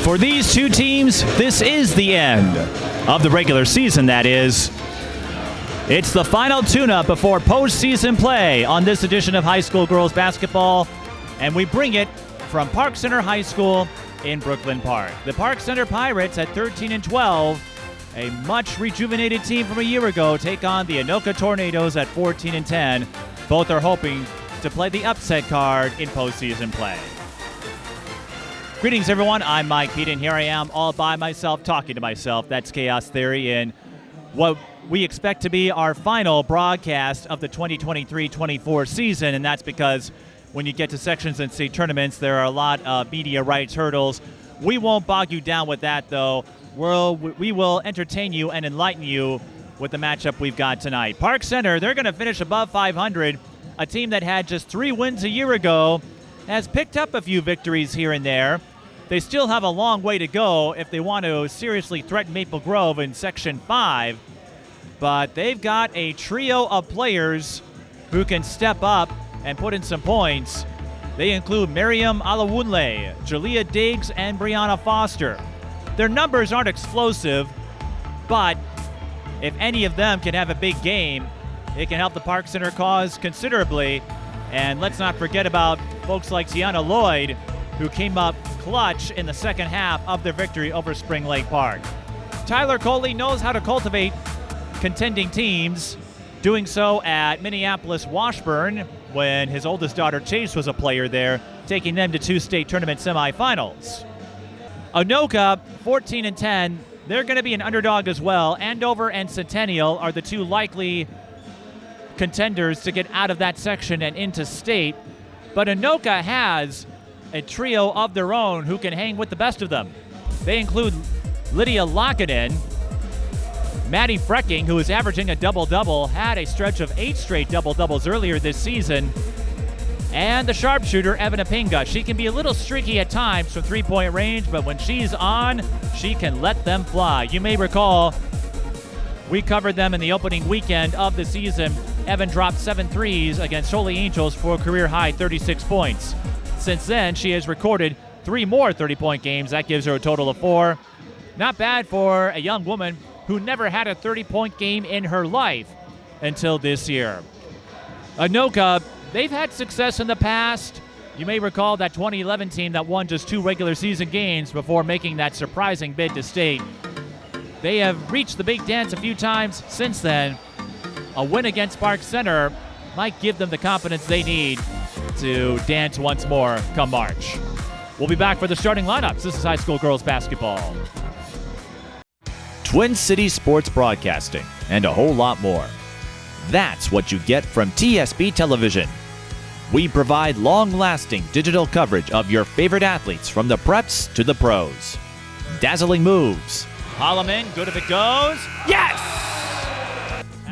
For these two teams, this is the end of the regular season, that is. It's the final tune-up before postseason play on this edition of High School Girls Basketball, and we bring it from Park Center High School in Brooklyn Park. The Park Center Pirates at 13-12, a much rejuvenated team from a year ago, take on the Anoka Tornadoes at 14-10. Both are hoping to play the upset card in postseason play. Greetings, everyone. I'm Mike Pete, and here I am all by myself, talking to myself. That's Chaos Theory in what we expect to be our final broadcast of the 2023-24 season, and that's because when you get to sections and state tournaments, there are a lot of media rights hurdles. We won't bog you down with that, though. We will entertain you and enlighten you with the matchup we've got tonight. Park Center, they're going to finish above 500. A team that had just 3 wins a year ago has picked up a few victories here and there. They still have a long way to go if they want to seriously threaten Maple Grove in Section 5. But they've got a trio of players who can step up and put in some points. They include Mariam Alowonle, Jaliyah Diggs, and Brianna Foster. Their numbers aren't explosive, but if any of them can have a big game, it can help the Park Center cause considerably. And let's not forget about folks like Tiana Lloyd, who came up clutch in the second half of their victory over Spring Lake Park. Tyler Coley knows how to cultivate contending teams, doing so at Minneapolis Washburn when his oldest daughter Chase was a player there, taking them to 2 state tournament semifinals. Anoka, 14-10, they're going to be an underdog as well. Andover and Centennial are the 2 likely contenders to get out of that section and into state. But Anoka has a trio of their own who can hang with the best of them. They include Lydia Lakanen, Maddy Freking, who is averaging a double-double, had a stretch of 8 straight double-doubles earlier this season, and the sharpshooter, Evyn Eppinga. She can be a little streaky at times from 3-point range, but when she's on, she can let them fly. You may recall we covered them in the opening weekend of the season. Evyn dropped 7 threes against Holy Angels for a career-high 36 points. Since then, she has recorded 3 more 30-point games. That gives her a total of 4. Not bad for a young woman who never had a 30-point game in her life until this year. Anoka, they've had success in the past. You may recall that 2011 team that won just 2 regular season games before making that surprising bid to state. They have reached the big dance a few times since then. A win against Park Center might give them the confidence they need to dance once more come March. We'll be back for the starting lineups. This is High School Girls Basketball. Twin Cities Sports Broadcasting and a whole lot more. That's what you get from TSB Television. We provide long-lasting digital coverage of your favorite athletes from the preps to the pros. Dazzling moves. Holloman, good if it goes. Yes!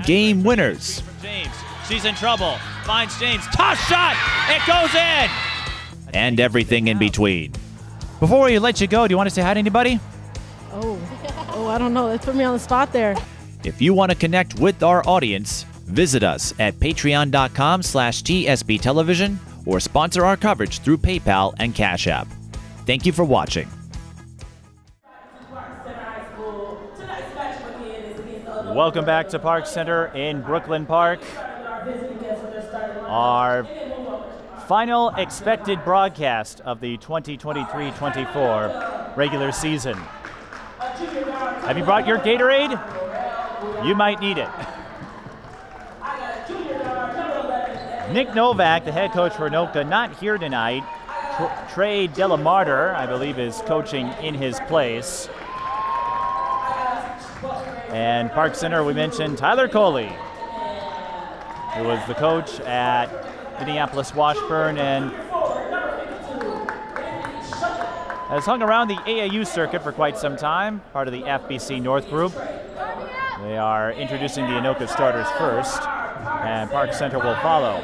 Game winners. From James. She's in trouble. Finds James. Toss shot! It goes in! And everything in between. Before we let you go, do you want to say hi to anybody? Oh, I don't know. Let's put me on the spot there. If you want to connect with our audience, visit us at patreon.com/TSB Television or sponsor our coverage through PayPal and Cash App. Thank you for watching. Welcome back to Park Center in Brooklyn Park. Our final expected broadcast of the 2023-24 regular season. Have you brought your Gatorade? You might need it. Nick Novak, the head coach for Anoka, not here tonight. Trey Delamarter, I believe, is coaching in his place. And Park Center, we mentioned Tyler Coley, who was the coach at Minneapolis Washburn and has hung around the AAU circuit for quite some time, part of the FBC North Group. They are introducing the Anoka starters first, and Park Center will follow.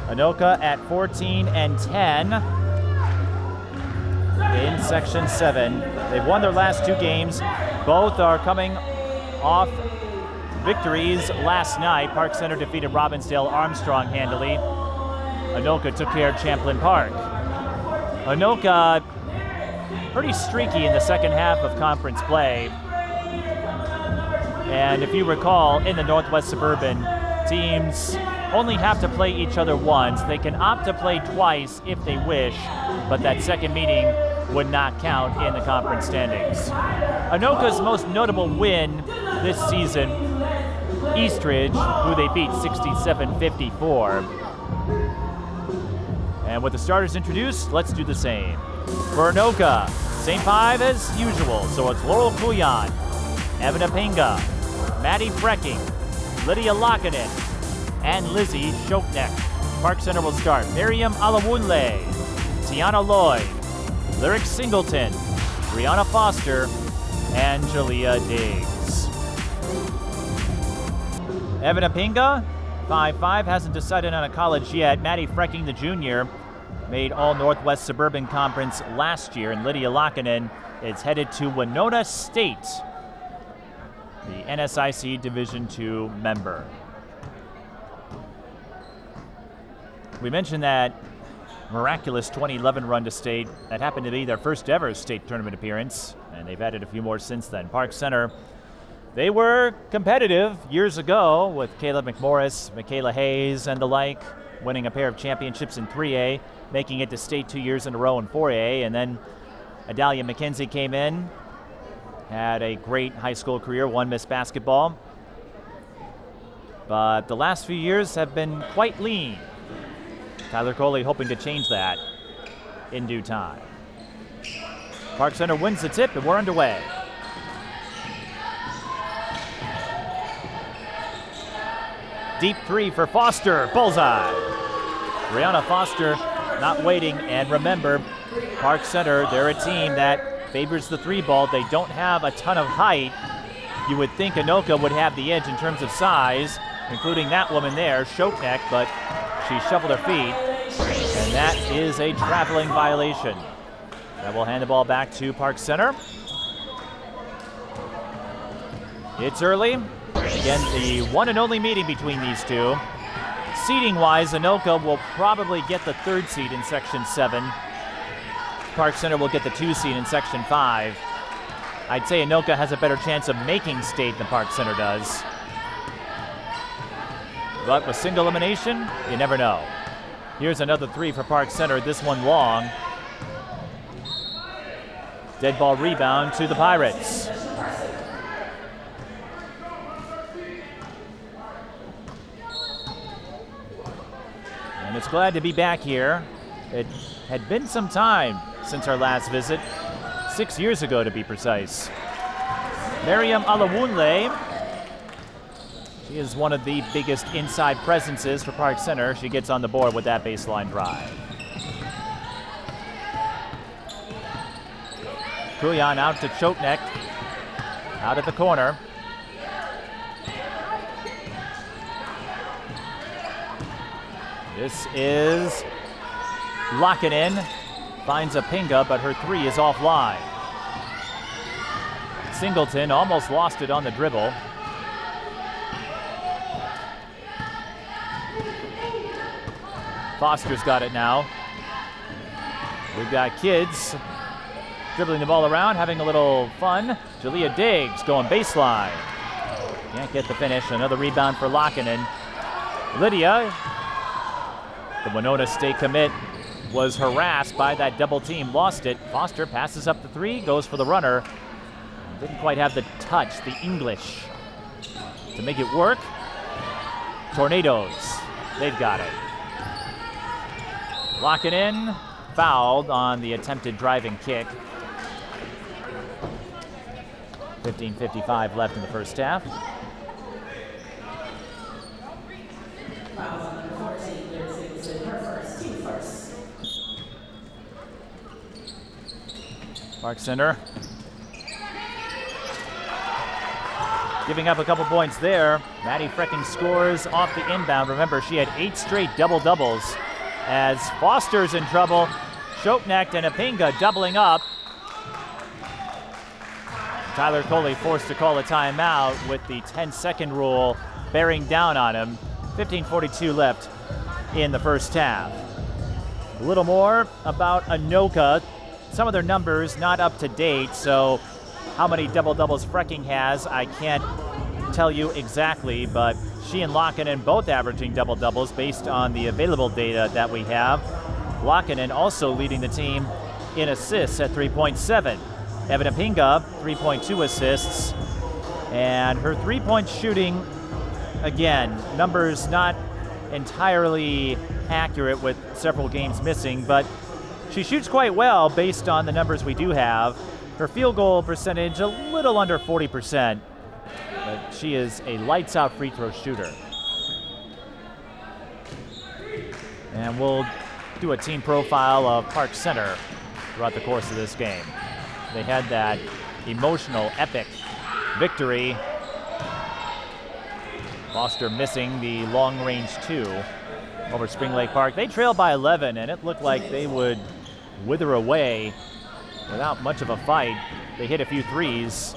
Anoka at 14-10 in Section 7. They've won their last 2 games. Both are coming off victories last night. Park Center defeated Robbinsdale Armstrong handily. Anoka took care of Champlin Park. Anoka pretty streaky in the second half of conference play. And if you recall, in the Northwest Suburban, teams only have to play each other once. They can opt to play twice if they wish, but that second meeting would not count in the conference standings. Anoka's most notable win this season, Eastridge, who they beat 67-54. And with the starters introduced, let's do the same. For Anoka, same five as usual, so it's Laurel Kuyan, Evyn Eppinga, Maddy Freking, Lydia Lakanen, and Lizzie Shopnek. Park Center will start Mariam Alowonle, Tiana Lloyd, Lyric Singleton, Brianna Foster, and Jaliyah Diggs. Evyn Eppinga, 5'5", hasn't decided on a college yet. Maddy Freking, the junior, made all Northwest Suburban Conference last year, and Lydia Lakanen is headed to Winona State, the NSIC Division II member. We mentioned that miraculous 2011 run to state. That happened to be their first ever state tournament appearance, and they've added a few more since then. Park Center, they were competitive years ago with Caleb McMorris, Michaela Hayes, and the like, winning a pair of championships in 3A, making it to state 2 years in a row in 4A, and then Adalia McKenzie came in, had a great high school career, won Miss Basketball, but the last few years have been quite lean. Tyler Coley hoping to change that in due time. Park Center wins the tip, and we're underway. Deep three for Foster, bullseye. Brianna Foster not waiting, and remember, Park Center, they're a team that favors the three ball. They don't have a ton of height. You would think Anoka would have the edge in terms of size, including that woman there, Shopnek, but she shuffled her feet, and that is a traveling violation. That will hand the ball back to Park Center. It's early. Again, the one and only meeting between these two. Seeding-wise, Anoka will probably get the 3rd seed in Section 7. Park Center will get the 2 seed in Section 5. I'd say Anoka has a better chance of making state than Park Center does. But with single elimination, you never know. Here's another three for Park Center, this one long. Dead ball rebound to the Pirates. And it's glad to be back here. It had been some time since our last visit, 6 years ago to be precise. Mariam Alowonle, she is one of the biggest inside presences for Park Center. She gets on the board with that baseline drive. Kuyan out to Shopnek, out at the corner. This is Lakanen, finds Eppinga, but her three is offline. Singleton almost lost it on the dribble. Foster's got it now. We've got kids dribbling the ball around, having a little fun. Jaliyah Diggs going baseline. Can't get the finish. Another rebound for Lakanen. Lydia, the Winona State commit, was harassed by that double team, lost it. Foster passes up the three, goes for the runner. Didn't quite have the touch, the English, to make it work. Tornadoes, they've got it. Lakanen fouled on the attempted driving kick. 15:55 left in the first half. Park Center giving up a couple points there. Maddy Freking scores off the inbound. Remember, she had 8 straight double-doubles. As Foster's in trouble, Shopnek and Eppinga doubling up. Tyler Coley forced to call a timeout with the 10-second rule bearing down on him. 15:42 left in the first half. A little more about Anoka. some of their numbers not up to date, so how many double-doubles Freking has, I can't tell you exactly, but she and Lakanen both averaging double-doubles based on the available data that we have. Lakanen also leading the team in assists at 3.7. Evyn Eppinga, 3.2 assists. And her three-point shooting, again, numbers not entirely accurate with several games missing, but she shoots quite well based on the numbers we do have. Her field goal percentage a little under 40%, but she is a lights-out free throw shooter. And we'll do a team profile of Park Center throughout the course of this game. They had that emotional, epic victory. Foster missing the long-range 2 over Spring Lake Park. They trailed by 11, and it looked like they would wither away without much of a fight. They hit a few threes,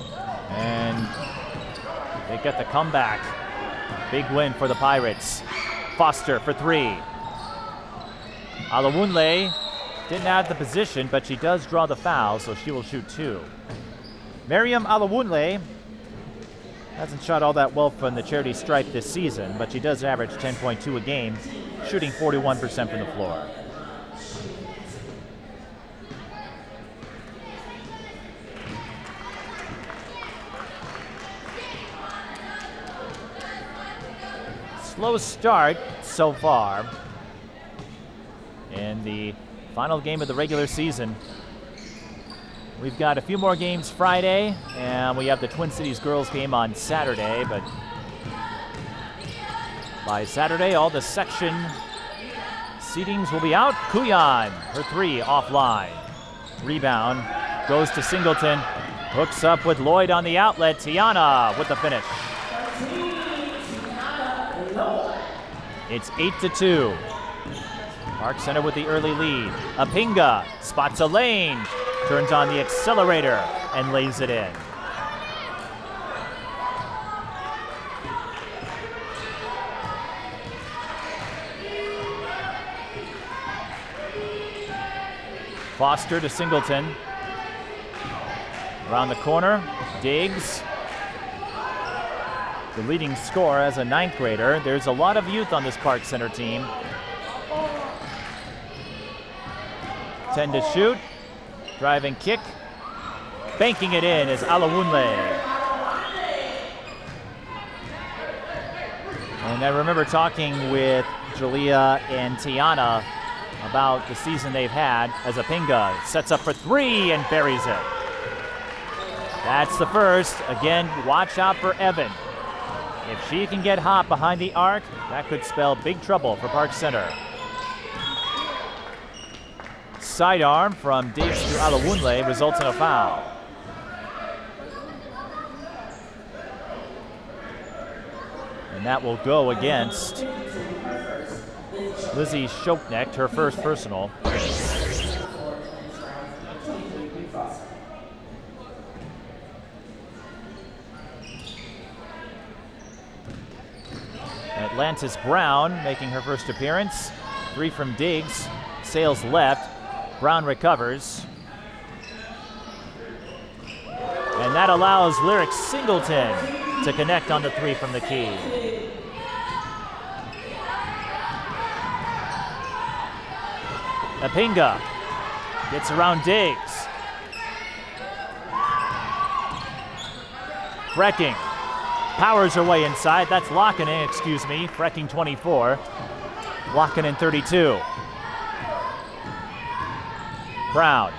and they get the comeback. Big win for the Pirates. Foster for 3. Alowonle didn't have the position, but she does draw the foul, so she will shoot 2. Mariam Alowonle hasn't shot all that well from the charity stripe this season, but she does average 10.2 a game, shooting 41% from the floor. Slow start so far in the final game of the regular season. We've got a few more games Friday, and we have the Twin Cities girls game on Saturday, but by Saturday, all the section seedings will be out. Kuyan, her 3 offline. Rebound goes to Singleton. Hooks up with Lloyd on the outlet. Tiana with the finish. It's 8-2. Park Center with the early lead. Eppinga spots a lane, turns on the accelerator, and lays it in. Foster to Singleton. Around the corner, Diggs. The leading scorer as a 9th grader. There's a lot of youth on this Park Center team. 10 to shoot. Driving kick. Banking it in is Alowonle. And I remember talking with Jaliyah and Tiana about the season they've had as Eppinga sets up for 3 and buries it. That's the first. Again, watch out for Evyn. If she can get hot behind the arc, that could spell big trouble for Park Center. Sidearm from Diggs to Alowonle results in a foul. And that will go against Lizzie Schopnecht, her first personal. Atlantis Brown making her first appearance. 3 from Diggs, sails left. Brown recovers. And that allows Lyric Singleton to connect on the 3 from the key. Eppinga gets around Diggs. Freking powers her way inside. That's Lakanen, excuse me. Freking 24. Lakanen 32. Brown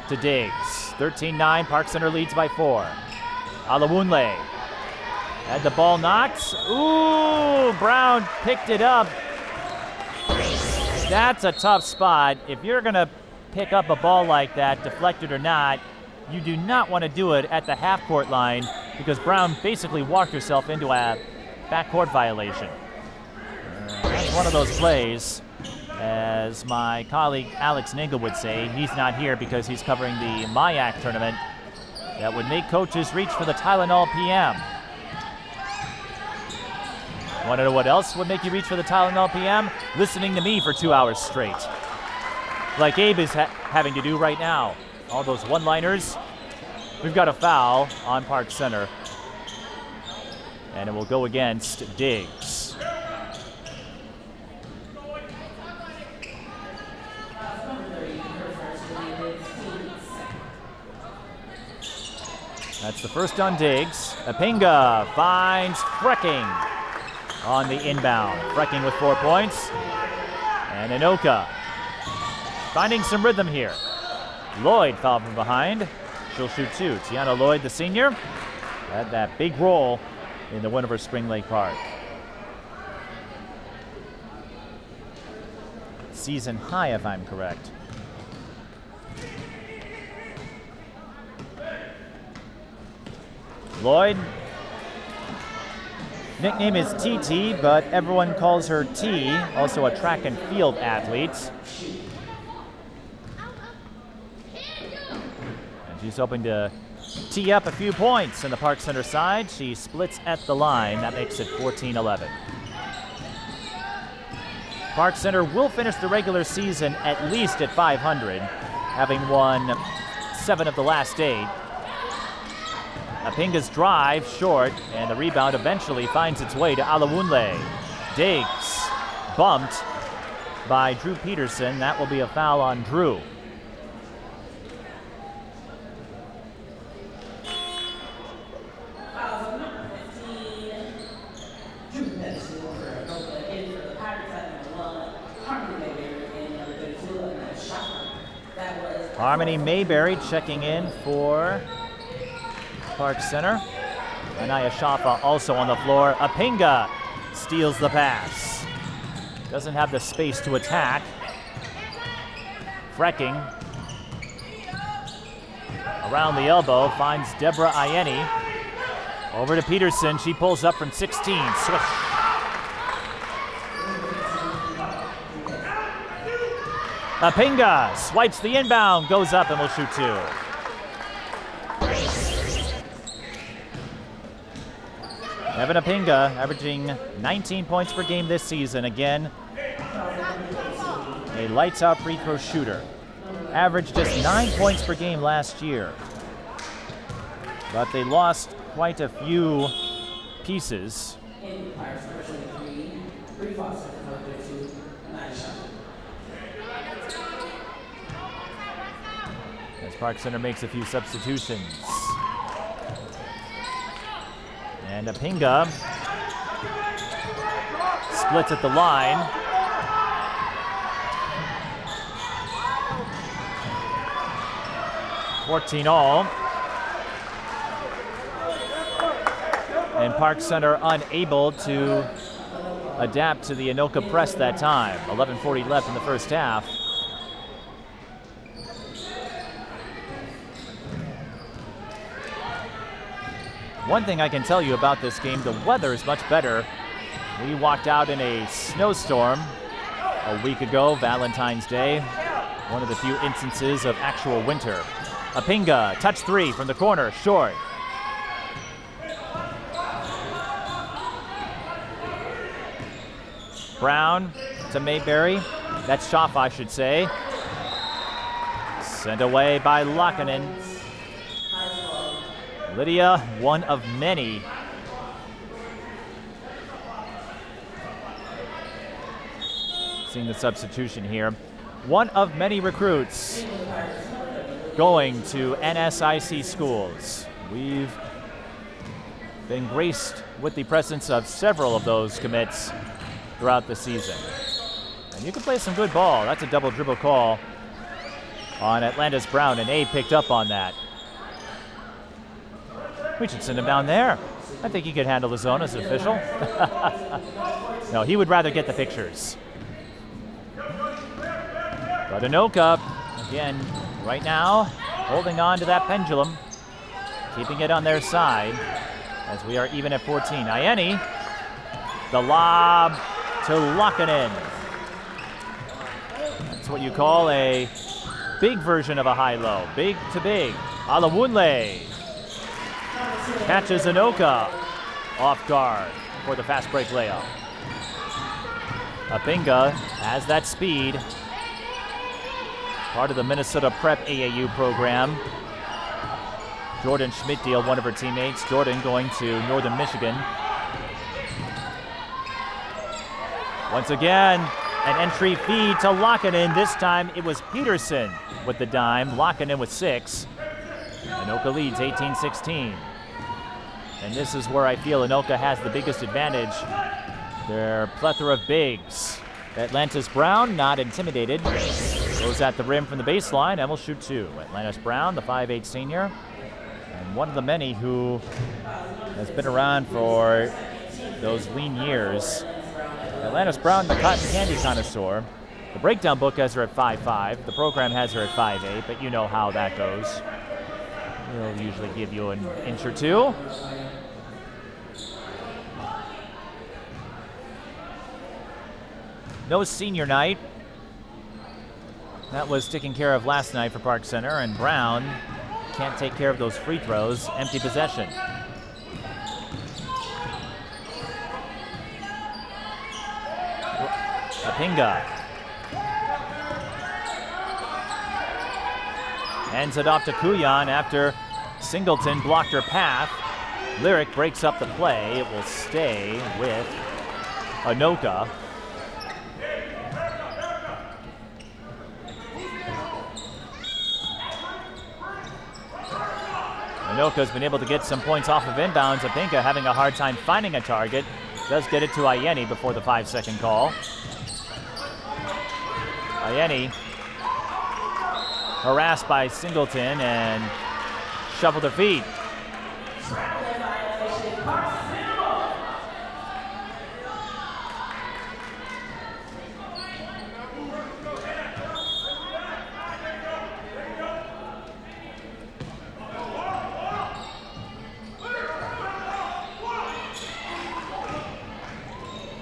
to Diggs. 13-9. Park Center leads by 4. Alowonle had the ball knocked. Ooh, Brown picked it up. That's a tough spot. If you're going to pick up a ball like that, deflected or not, you do not want to do it at the half-court line because Brown basically walked herself into a backcourt violation. That's one of those plays, as my colleague Alex Ningle would say. He's not here because he's covering the MIAC tournament that would make coaches reach for the Tylenol PM. Want to know what else would make you reach for the Tylenol PM? Listening to me for 2 hours straight. like Abe is having to do right now. All those one-liners. We've got a foul on Park Center. And it will go against Diggs. That's the first on Diggs. Eppinga finds Freking on the inbound. Freking with 4 points. And Anoka finding some rhythm here. Lloyd fouled from behind. She'll shoot 2. Tiana Lloyd, the senior, had that big role in the win over Spring Lake Park. Season high, if I'm correct. Lloyd, nickname is TT, but everyone calls her T, also a track and field athlete. And she's hoping to tee up a few points in the Park Center side. She splits at the line. That makes it 14-11. Park Center will finish the regular season at least at 500, having won 7 of the last 8. Eppinga's drive short, and the rebound eventually finds its way to Alowonle. Diggs bumped by Drew Peterson. That will be a foul on Drew. Harmony Mayberry checking in for Park Center. Anaya Shafa also on the floor. Eppinga steals the pass. Doesn't have the space to attack. Freking around the elbow finds Deborah Ayeni. Over to Peterson. She pulls up from 16. Swish. Eppinga swipes the inbound, goes up and will shoot 2. Evyn Eppinga averaging 19 points per game this season. Again, a lights-out free throw shooter. Averaged just 9 points per game last year. But they lost quite a few pieces. As Park Center makes a few substitutions. And Eppinga splits at the line. $14 And Park Center unable to adapt to the Anoka press that time. 11:40 left in the first half. One thing I can tell you about this game, the weather is much better. We walked out in a snowstorm a week ago, Valentine's Day. One of the few instances of actual winter. Eppinga, touch 3 from the corner, short. Brown to Mayberry. That's Schaff, I should say. Sent away by Lakanen. Lydia, one of many. Seeing the substitution here. One of many recruits going to NSIC schools. We've been graced with the presence of several of those commits throughout the season. And you can play some good ball. That's a double dribble call on Atlantis Brown, and Abe picked up on that. We should send him down there. I think he could handle his own as an official. No, he would rather get the pictures. But Anoka, again, right now, holding on to that pendulum, keeping it on their side as we are even at 14. Ayeni, the lob to Lakanen. That's what you call a big version of a high-low. Big to big. Alowonle catches Anoka off guard for the fast break layup. Eppinga has that speed. part of the Minnesota Prep AAU program. Jordan Schmidtdeal, one of her teammates. Jordan going to Northern Michigan. Once again, an entry feed to Lakanen. This time it was Peterson with the dime. Lakanen with 6. Anoka leads 18-16. And this is where I feel Anoka has the biggest advantage. Their plethora of bigs. Atlantis Brown, not intimidated. Goes at the rim from the baseline and will shoot 2. Atlantis Brown, the 5'8 senior. And one of the many who has been around for those lean years. Atlantis Brown, the cotton candy connoisseur. The breakdown book has her at 5'5". The program has her at 5'8", but you know how that goes. He'll usually give you an inch or two. No senior night. That was taken care of last night for Park Center, and Brown can't take care of those free throws. Empty possession. Eppinga. Hands it off to Kuyan after Singleton blocked her path. Lyric breaks up the play. It will stay with Anoka. Anoka's been able to get some points off of inbounds. Eppinga having a hard time finding a target. Does get it to Ayeni before the 5-second call. Ayeni harassed by Singleton and shuffled her feet.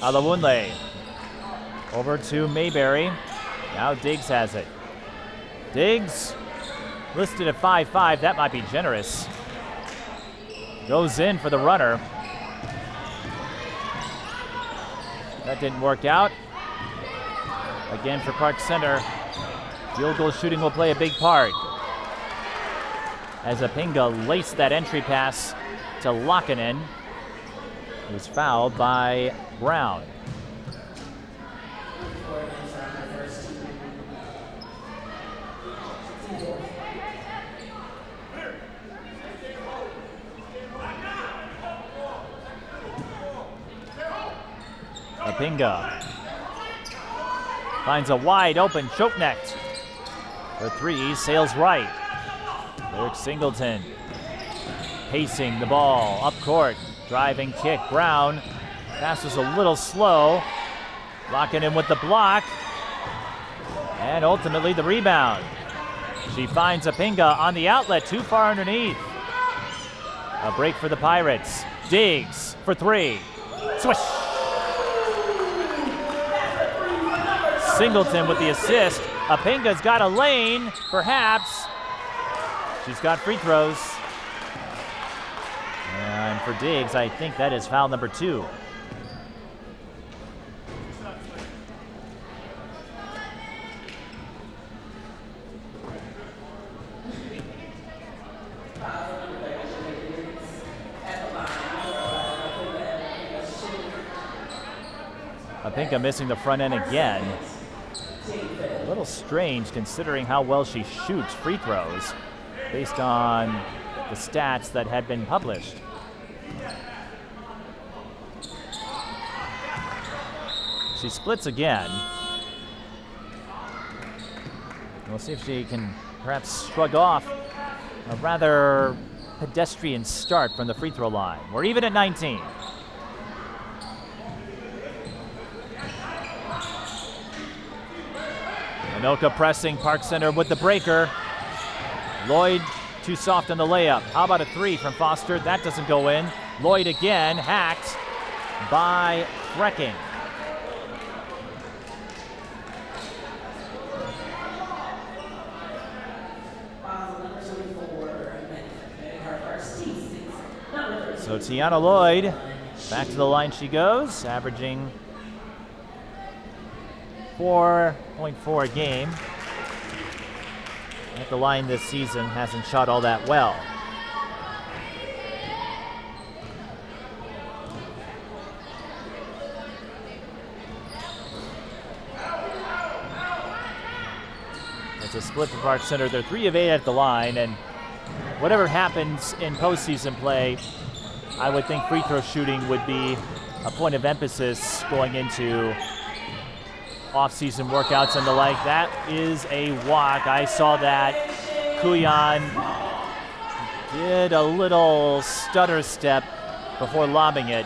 Alowonle over to Mayberry. Now Diggs has it. Diggs listed at 5'5". That might be generous. Goes in for the runner. That didn't work out. Again for Park Center. Field goal shooting will play a big part. As Eppinga laced that entry pass to Lakanen. He was fouled by Brown. Eppinga finds a wide open choke necked. For 3, sails right. Lyric Singleton pacing the ball up court. Driving kick, Brown. Pass was a little slow. Locking in with the block. And ultimately the rebound. She finds Eppinga on the outlet, too far underneath. A break for the Pirates. Diggs for 3. Swish! Singleton with the assist. Eppinga's got a lane, perhaps. She's got free throws. And for Diggs, I think that is foul number 2. Eppinga missing the front end again. A little strange considering how well she shoots free throws based on the stats that had been published. She splits again. We'll see if she can perhaps shrug off a rather pedestrian start from the free throw line. We're even at 19. Anoka pressing Park Center with the breaker. Lloyd too soft on the layup. How about a 3 from Foster? That doesn't go in. Lloyd again, hacked by Freking. So Tiana Lloyd, back to the line she goes, averaging 4.4 a game. at the line this season hasn't shot all that well. It's a split for Park Center. They're 3 of 8 at the line, and whatever happens in postseason play, I would think free throw shooting would be a point of emphasis going into off-season workouts and the like. That is a walk. I saw that. Kuyan did a little stutter step before lobbing it.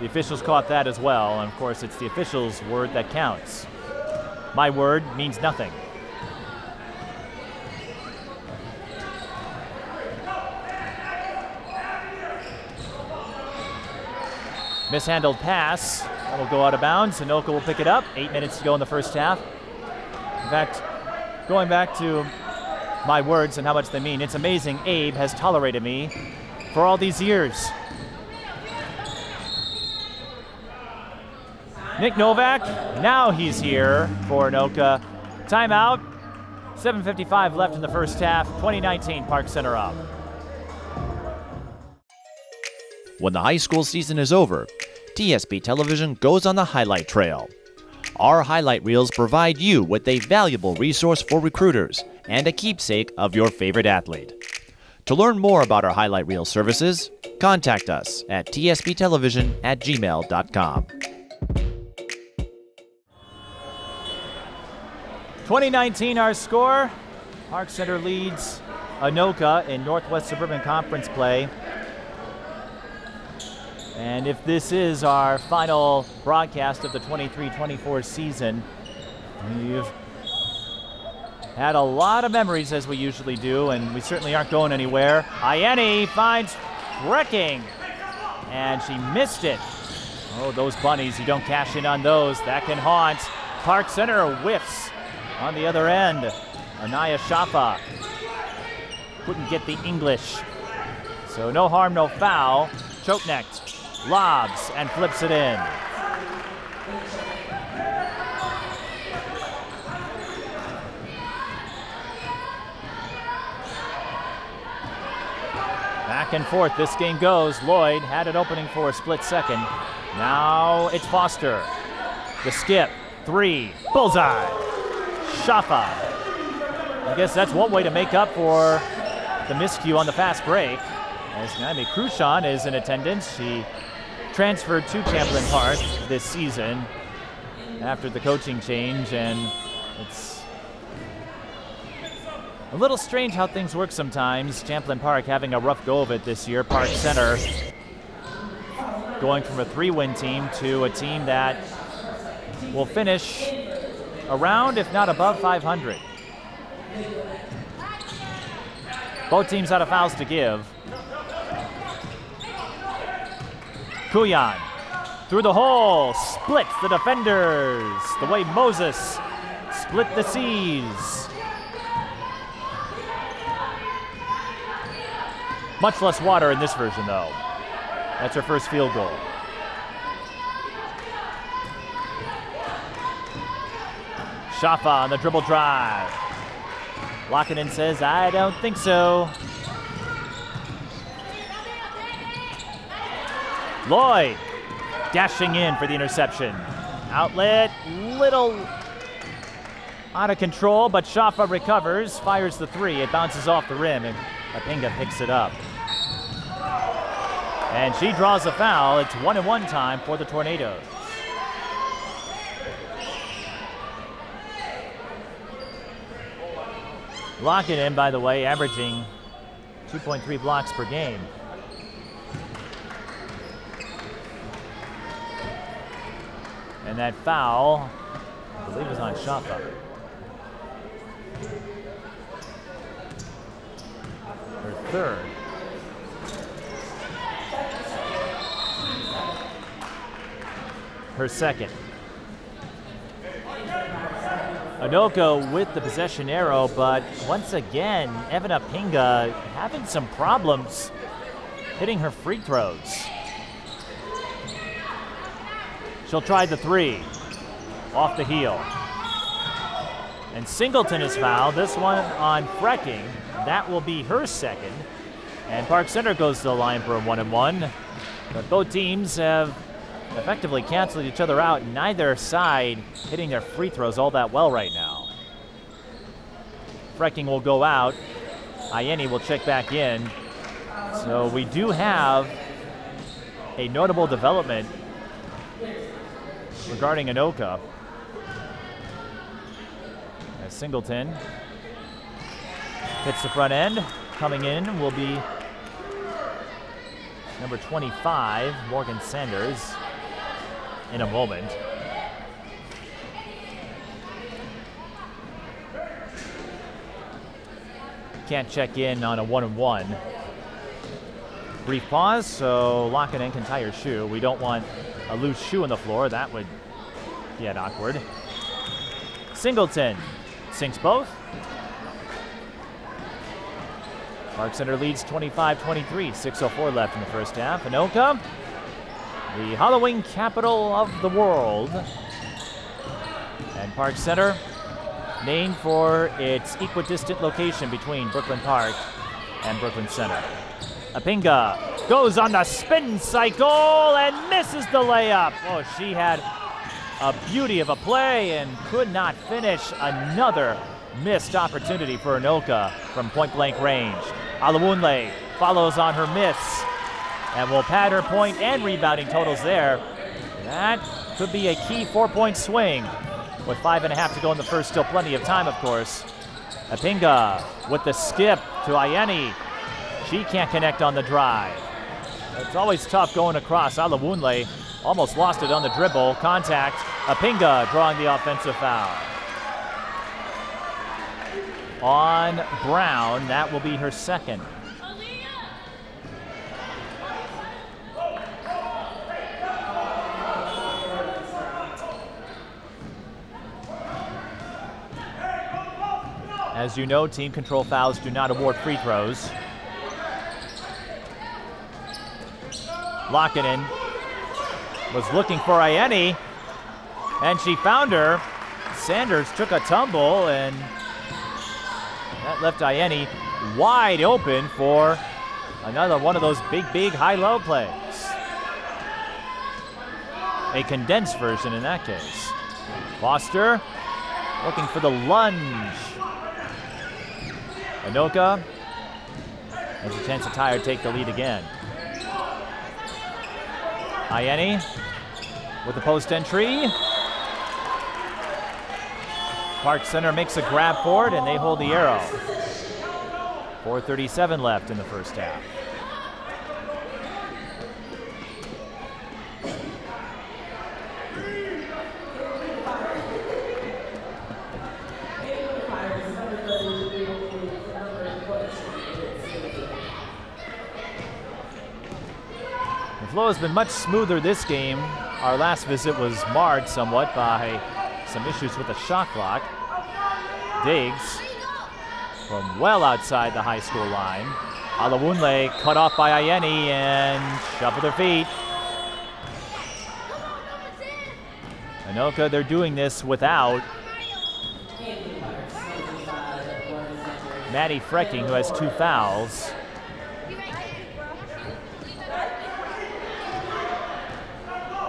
The officials caught that as well, and of course it's the officials' word that counts. My word means nothing. Mishandled pass. That will go out of bounds. Anoka will pick it up. 8 minutes to go in the first half. In fact, going back to my words and how much they mean, it's amazing Abe has tolerated me for all these years. Nick Novak, now he's here for Anoka. Timeout. 7:55 left in the first half. 2019 Park Center up. When the high school season is over, TSP Television goes on the highlight trail. Our highlight reels provide you with a valuable resource for recruiters and a keepsake of your favorite athlete. To learn more about our highlight reel services, contact us at tsptelevision@gmail.com. 2019 our score. Park Center leads Anoka in Northwest Suburban Conference play. And if this is our final broadcast of the 23-24 season, we've had a lot of memories as we usually do, and we certainly aren't going anywhere. Ieni finds Freking, and she missed it. Oh, those bunnies, you don't cash in on those. That can haunt. Park Center whiffs on the other end. Anaya Shafa couldn't get the English. So no harm, no foul. Choke next. Lobs and flips it in. Back and forth this game goes. Lloyd had an opening for a split second. Now it's Foster. The skip. 3. Bullseye. Shafa. I guess that's one way to make up for the miscue on the fast break. As Naomi Cruchon is in attendance. She transferred to Champlain Park this season after the coaching change, and it's a little strange how things work sometimes. Champlain Park having a rough go of it this year. Park Center going from a 3-win team to a team that will finish around, if not above, 500. Both teams out of fouls to give. Kuyan through the hole, splits the defenders the way Moses split the seas. Much less water in this version, though. That's her first field goal. Shafa on the dribble drive. Lakanen says, I don't think so. Lloyd dashing in for the interception. Outlet, little out of control, but Shafa recovers, fires the 3. It bounces off the rim, and Eppinga picks it up. And she draws a foul. It's 1-and-1 time for the Tornadoes. Lakanen, by the way, averaging 2.3 blocks per game. And that foul, I believe, is on Shafa. Her third. Her second. Anoka with the possession arrow, but once again, Evyn Eppinga having some problems hitting her free throws. She'll try the 3. Off the heel. And Singleton is fouled. This one on Freking. That will be her second. And Park Center goes to the line for a 1-and-1. But both teams have effectively canceled each other out. Neither side hitting their free throws all that well right now. Freking will go out. Ayeni will check back in. So we do have a notable development regarding Anoka. As Singleton hits the front end. Coming in will be number 25, Morgan Sanders, in a moment. Can't check in on a 1-and-1. Brief pause, so Lakanen can tie her shoe. We don't want a loose shoe on the floor. That would get awkward. Singleton sinks both. Park Center leads 25-23, 6:04 left in the first half. Anoka, the Halloween capital of the world. And Park Center, named for its equidistant location between Brooklyn Park and Brooklyn Center. Eppinga goes on the spin cycle and misses the layup. Oh, she had a beauty of a play and could not finish. Another missed opportunity for Anoka from point-blank range. Alowonle follows on her miss and will pad her point and rebounding totals there. That could be a key 4-point swing. With 5.5 to go in the first, still plenty of time, of course. Eppinga with the skip to Ayeni. She can't connect on the drive. It's always tough going across. Alowonle almost lost it on the dribble. Contact. Eppinga drawing the offensive foul. On Brown, that will be her second. As you know, team control fouls do not award free throws. Lakanen was looking for Ayeni, and she found her. Sanders took a tumble, and that left Ayeni wide open for another one of those big high-low plays. A condensed version in that case. Foster looking for the lunge. Anoka has a chance to tie or take the lead again. Ayeni with the post entry. Park Center makes a grab for it and they hold the arrow. 4:37 left in the first half. The flow has been much smoother this game. Our last visit was marred somewhat by some issues with the shot clock. Diggs from well outside the high school line. Alowonle cut off by Ayeni and shuffled her feet. Anoka, they're doing this without Maddy Freking, who has 2 fouls.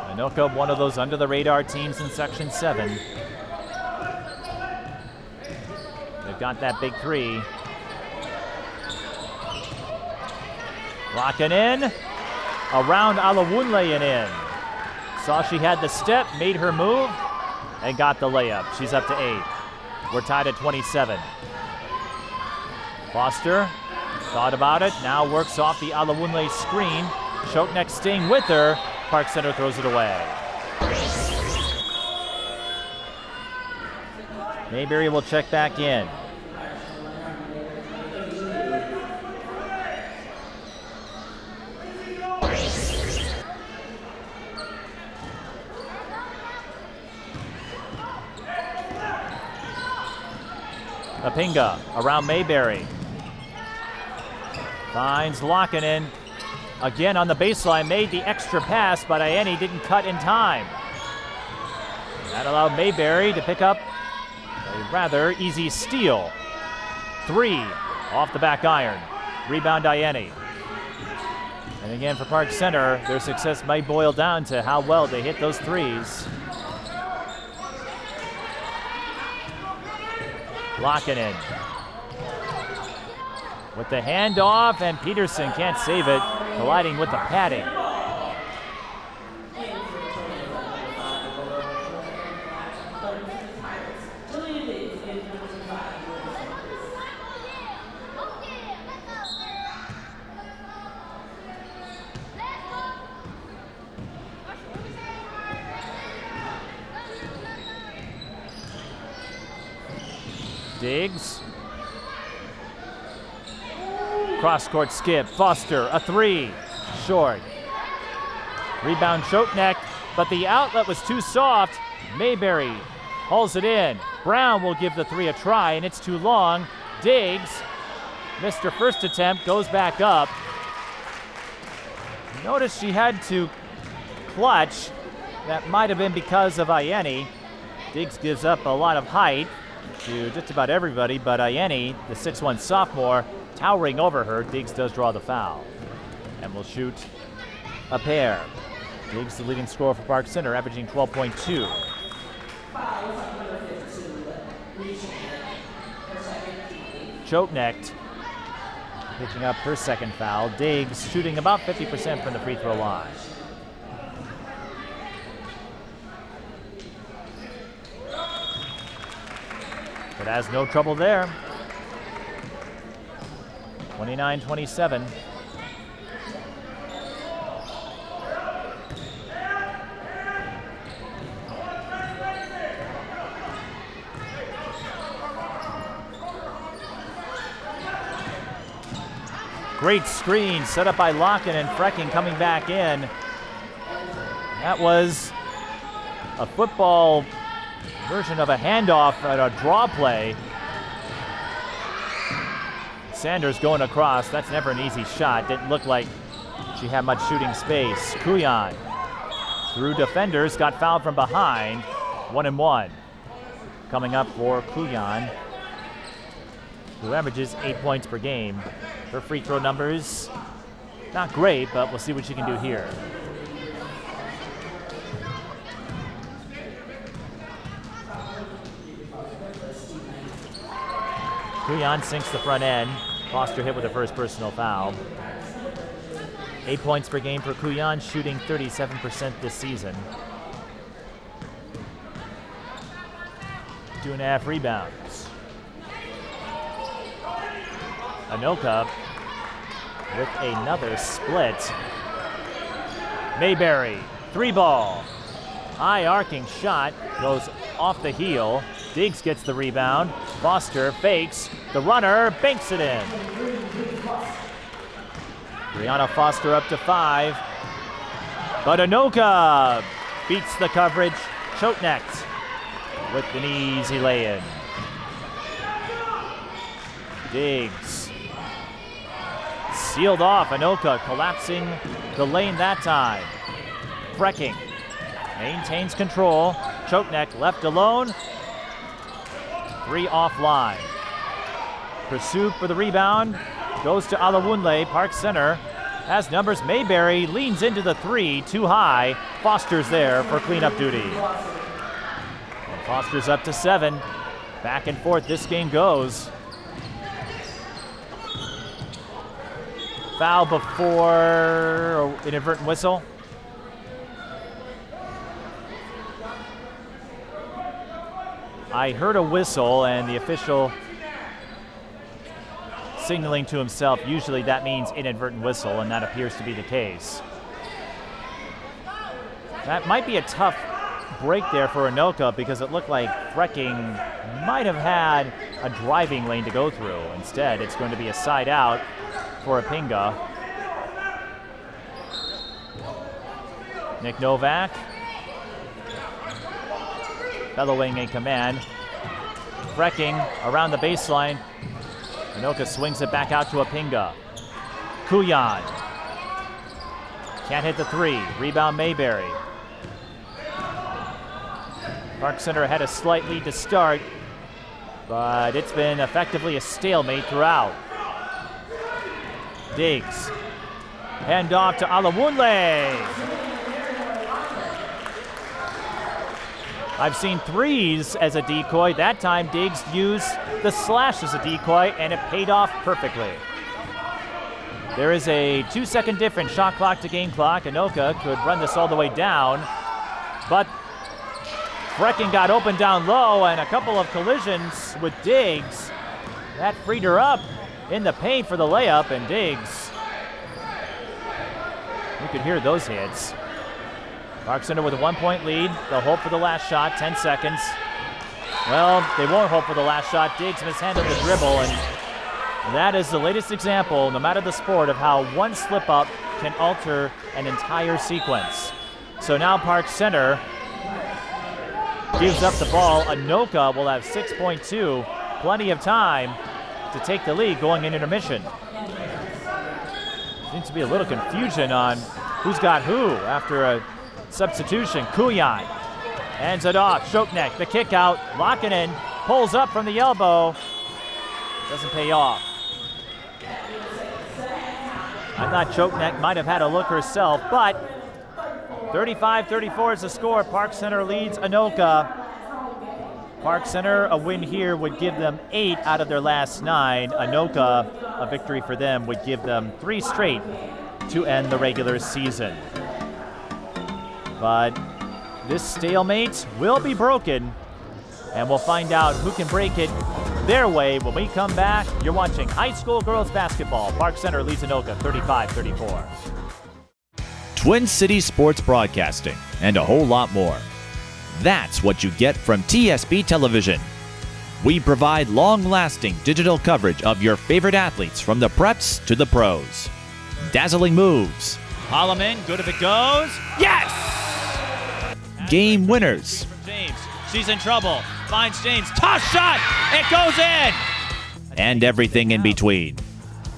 Anoka, one of those under-the-radar teams in Section 7. They've got that big 3. Lakanen around Alowonle and in. Saw she had the step, made her move, and got the layup. She's up to 8. We're tied at 27. Foster thought about it, now works off the Alowonle screen. Chokeneck staying with her. Park Center throws it away. Mayberry will check back in. Eppinga around Mayberry. Finds Lakanen. Again on the baseline, made the extra pass, but Ayeni didn't cut in time. That allowed Mayberry to pick up A rather easy steal. 3 off the back iron. Rebound Ayeni. And again for Park Center, their success might boil down to how well they hit those threes. Lakanen with the handoff, and Peterson can't save it, colliding with the padding. Diggs. Cross-court skip. Foster, a 3. Short. Rebound Chotnek, but the outlet was too soft. Mayberry hauls it in. Brown will give the 3 a try, and it's too long. Diggs missed her first attempt, goes back up. Notice she had to clutch. That might have been because of Ayeni. Diggs gives up a lot of height to just about everybody, but Ayeni, the 6'1 sophomore, towering over her. Diggs does draw the foul and will shoot a pair. Diggs, the leading scorer for Park Center, averaging 12.2. Chotnek picking up her second foul. Diggs shooting about 50% from the free throw line. But has no trouble there. 29-27. Great screen set up by Lakanen, and Freking coming back in. That was a football version of a handoff at a draw play. Sanders going across. That's never an easy shot. Didn't look like she had much shooting space. Kuyan through defenders, got fouled from behind. 1-1. Coming up for Kuyan, who averages 8 points per game. Her free throw numbers, not great, but we'll see what she can do here. Kuyan sinks the front end. Foster hit with the first personal foul. 8 points per game for Kuyan, shooting 37% this season. 2.5 rebounds. Anoka with another split. Mayberry, 3-ball. High arcing shot, goes off the heel. Diggs gets the rebound. Foster fakes. The runner banks it in. Brianna Foster up to 5. But Anoka beats the coverage. Chotnek with an easy lay-in. Diggs sealed off. Anoka collapsing the lane that time. Freking maintains control. Chotnek left alone. 3 offline. Pursuit for the rebound. Goes to Alowonle. Park Center has numbers. Mayberry leans into the 3. Too high. Foster's there for cleanup duty. And Foster's up to 7. Back and forth this game goes. Foul before inadvertent whistle. I heard a whistle and the official signaling to himself. Usually that means inadvertent whistle, and that appears to be the case. That might be a tough break there for Anoka because it looked like Freking might have had a driving lane to go through. Instead, it's going to be a side out for Eppinga. Nick Novak bellowing a command. Freking around the baseline. Anoka swings it back out to Eppinga. Kuyan can't hit the 3. Rebound Mayberry. Park Center had a slight lead to start. but it's been effectively a stalemate throughout. Diggs. Hand off to Alowonle. I've seen threes as a decoy. That time Diggs used the slash as a decoy, and it paid off perfectly. There is a 2-second difference, shot clock to game clock. Anoka could run this all the way down, but Freking got open down low, and a couple of collisions with Diggs. That freed her up in the paint for the layup, and Diggs, you could hear those hits. Park Center with a 1-point lead. They'll hope for the last shot, 10 seconds. Well, they won't hope for the last shot. Diggs mishandled the dribble, and that is the latest example, no matter the sport, of how one slip-up can alter an entire sequence. So now Park Center gives up the ball. Anoka will have 6.2, plenty of time to take the lead going in intermission. Seems to be a little confusion on who's got who after a substitution. Kuyan hands it off. Choknek, the kick out. Lakanen pulls up from the elbow. Doesn't pay off. I thought Choknek might have had a look herself, but 35-34 is the score. Park Center leads Anoka. Park Center, a win here would give them 8 out of their last 9. Anoka, a victory for them would give them 3 straight to end the regular season. But this stalemate will be broken, and we'll find out who can break it their way when we come back. You're watching high school girls basketball. Park Center leads Anoka 35-34. Twin Cities Sports Broadcasting, and a whole lot more. That's what you get from TSB Television. We provide long-lasting digital coverage of your favorite athletes from the preps to the pros. Dazzling moves. Holloman, good if it goes. Yes! Game winners. From James. She's in trouble. Finds James. Toss shot! It goes in! And everything in between.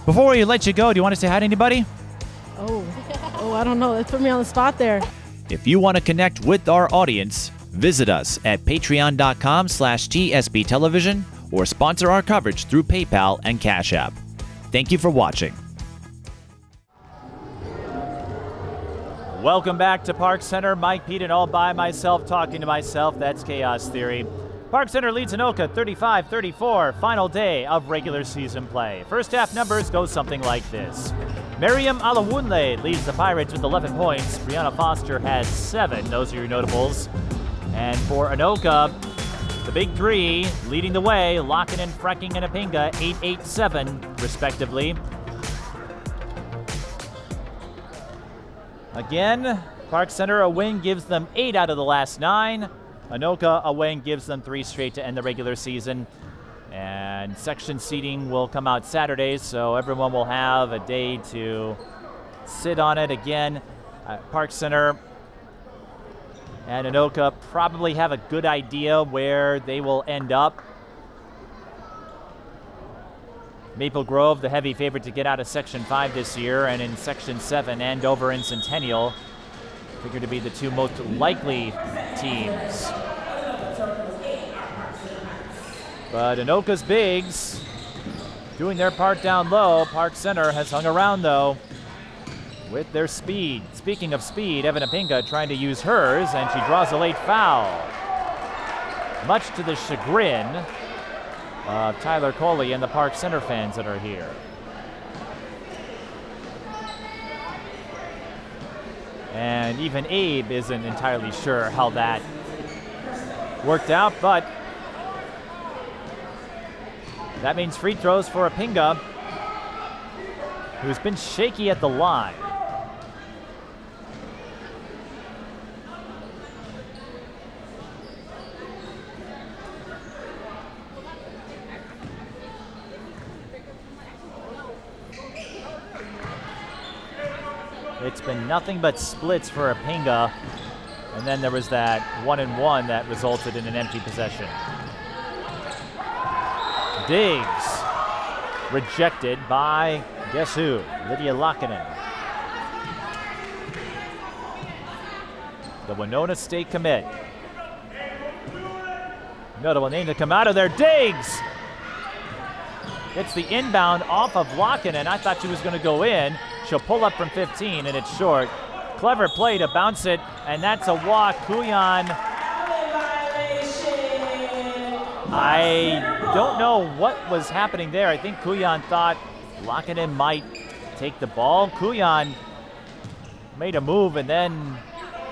Before we let you go, do you want to say hi to anybody? Oh, I don't know. That put me on the spot there. If you want to connect with our audience, visit us at patreon.com/TSB Television or sponsor our coverage through PayPal and Cash App. Thank you for watching. Welcome back to Park Center. Mike Pete and all by myself, talking to myself. That's Chaos Theory. Park Center leads Anoka 35-34, final day of regular season play. First half numbers go something like this. Mariam Alowonle leads the Pirates with 11 points. Brianna Foster has 7. Those are your notables. And for Anoka, the big three leading the way, Lakanen, Freking, and Eppinga, 8-8-7, respectively. Again, Park Center, a win gives them 8 out of the last 9. Anoka, a win gives them 3 straight to end the regular season. And section seating will come out Saturdays, so everyone will have a day to sit on it. Again, Park Center and Anoka probably have a good idea where they will end up. Maple Grove, the heavy favorite to get out of Section 5 this year, and in Section 7, Andover and Centennial, figured to be the 2 most likely teams. But Anoka's bigs doing their part down low. Park Center has hung around, though, with their speed. Speaking of speed, Evyn Eppinga trying to use hers, and she draws a late foul. Much to the chagrin of Tyler Coley and the Park Center fans that are here. And even Abe isn't entirely sure how that worked out, but that means free throws for Eppinga, who's been shaky at the line. It's been nothing but splits for Eppinga, and then there was that 1-and-1 that resulted in an empty possession. Diggs rejected by, guess who? Lydia Lakanen. The Winona State commit. Notable name to come out of there. Diggs gets the inbound off of Lakanen. I thought she was going to go in. She'll pull up from 15, and it's short. Clever play to bounce it, and that's a walk. Kuyan. I don't know what was happening there. I think Kuyan thought Lakanen might take the ball. Kuyan made a move and then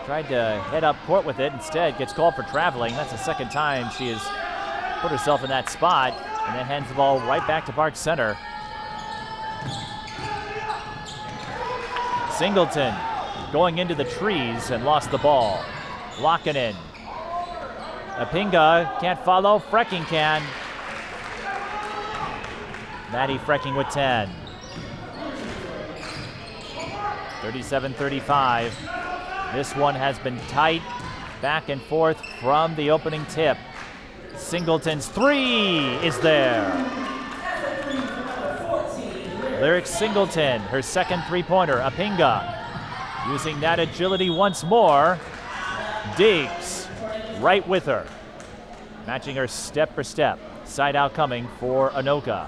tried to head up court with it. Instead, gets called for traveling. That's the second time she has put herself in that spot, and then hands the ball right back to Park Center. Singleton going into the trees and lost the ball. Lakanen. Eppinga can't follow. Freking can. Maddy Freking with 10. 37-35. This one has been tight, back and forth from the opening tip. Singleton's three is there. Lyric Singleton, her second three-pointer. Eppinga using that agility once more. Diggs right with her, matching her step for step. Side out coming for Anoka.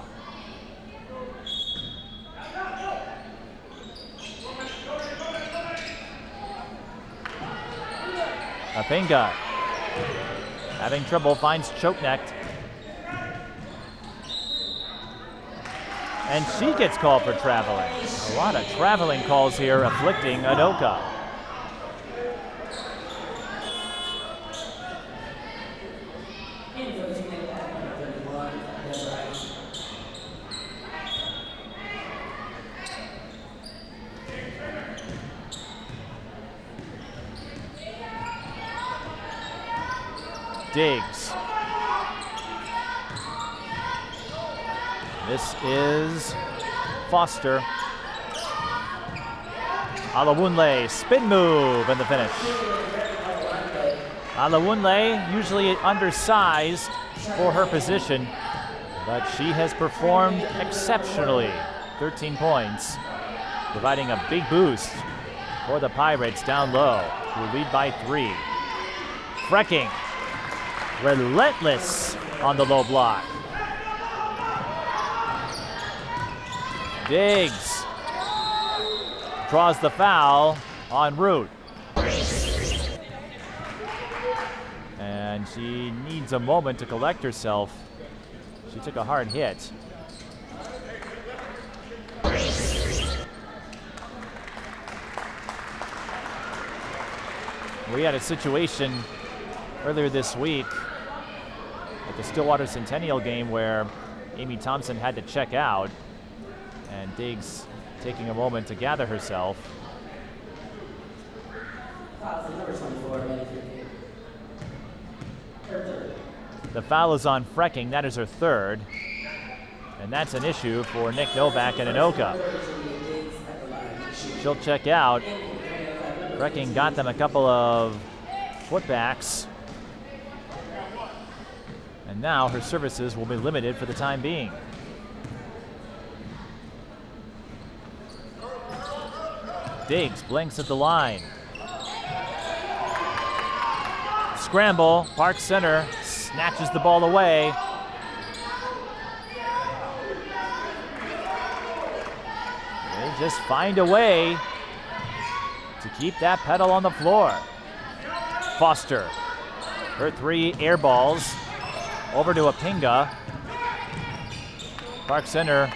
Eppinga having trouble, finds choke-necked. And she gets called for traveling. A lot of traveling calls here afflicting Anoka. Diggs. This is Foster. Alowonle, spin move, and the finish. Alowonle, usually undersized for her position, but she has performed exceptionally. 13 points, providing a big boost for the Pirates down low, who lead by 3. Freking, relentless on the low block. Diggs draws the foul en route. And she needs a moment to collect herself. She took a hard hit. We had a situation earlier this week at the Stillwater Centennial game where Amy Thompson had to check out, and Diggs taking a moment to gather herself. The foul is on Freking. That is her third, and that's an issue for Nick Novak and Anoka. She'll check out. Freking got them a couple of putbacks, and now her services will be limited for the time being. Diggs blinks at the line. Scramble, Park Center snatches the ball away. They just find a way to keep that pedal on the floor. Foster, her 3 air balls over to Eppinga. Park Center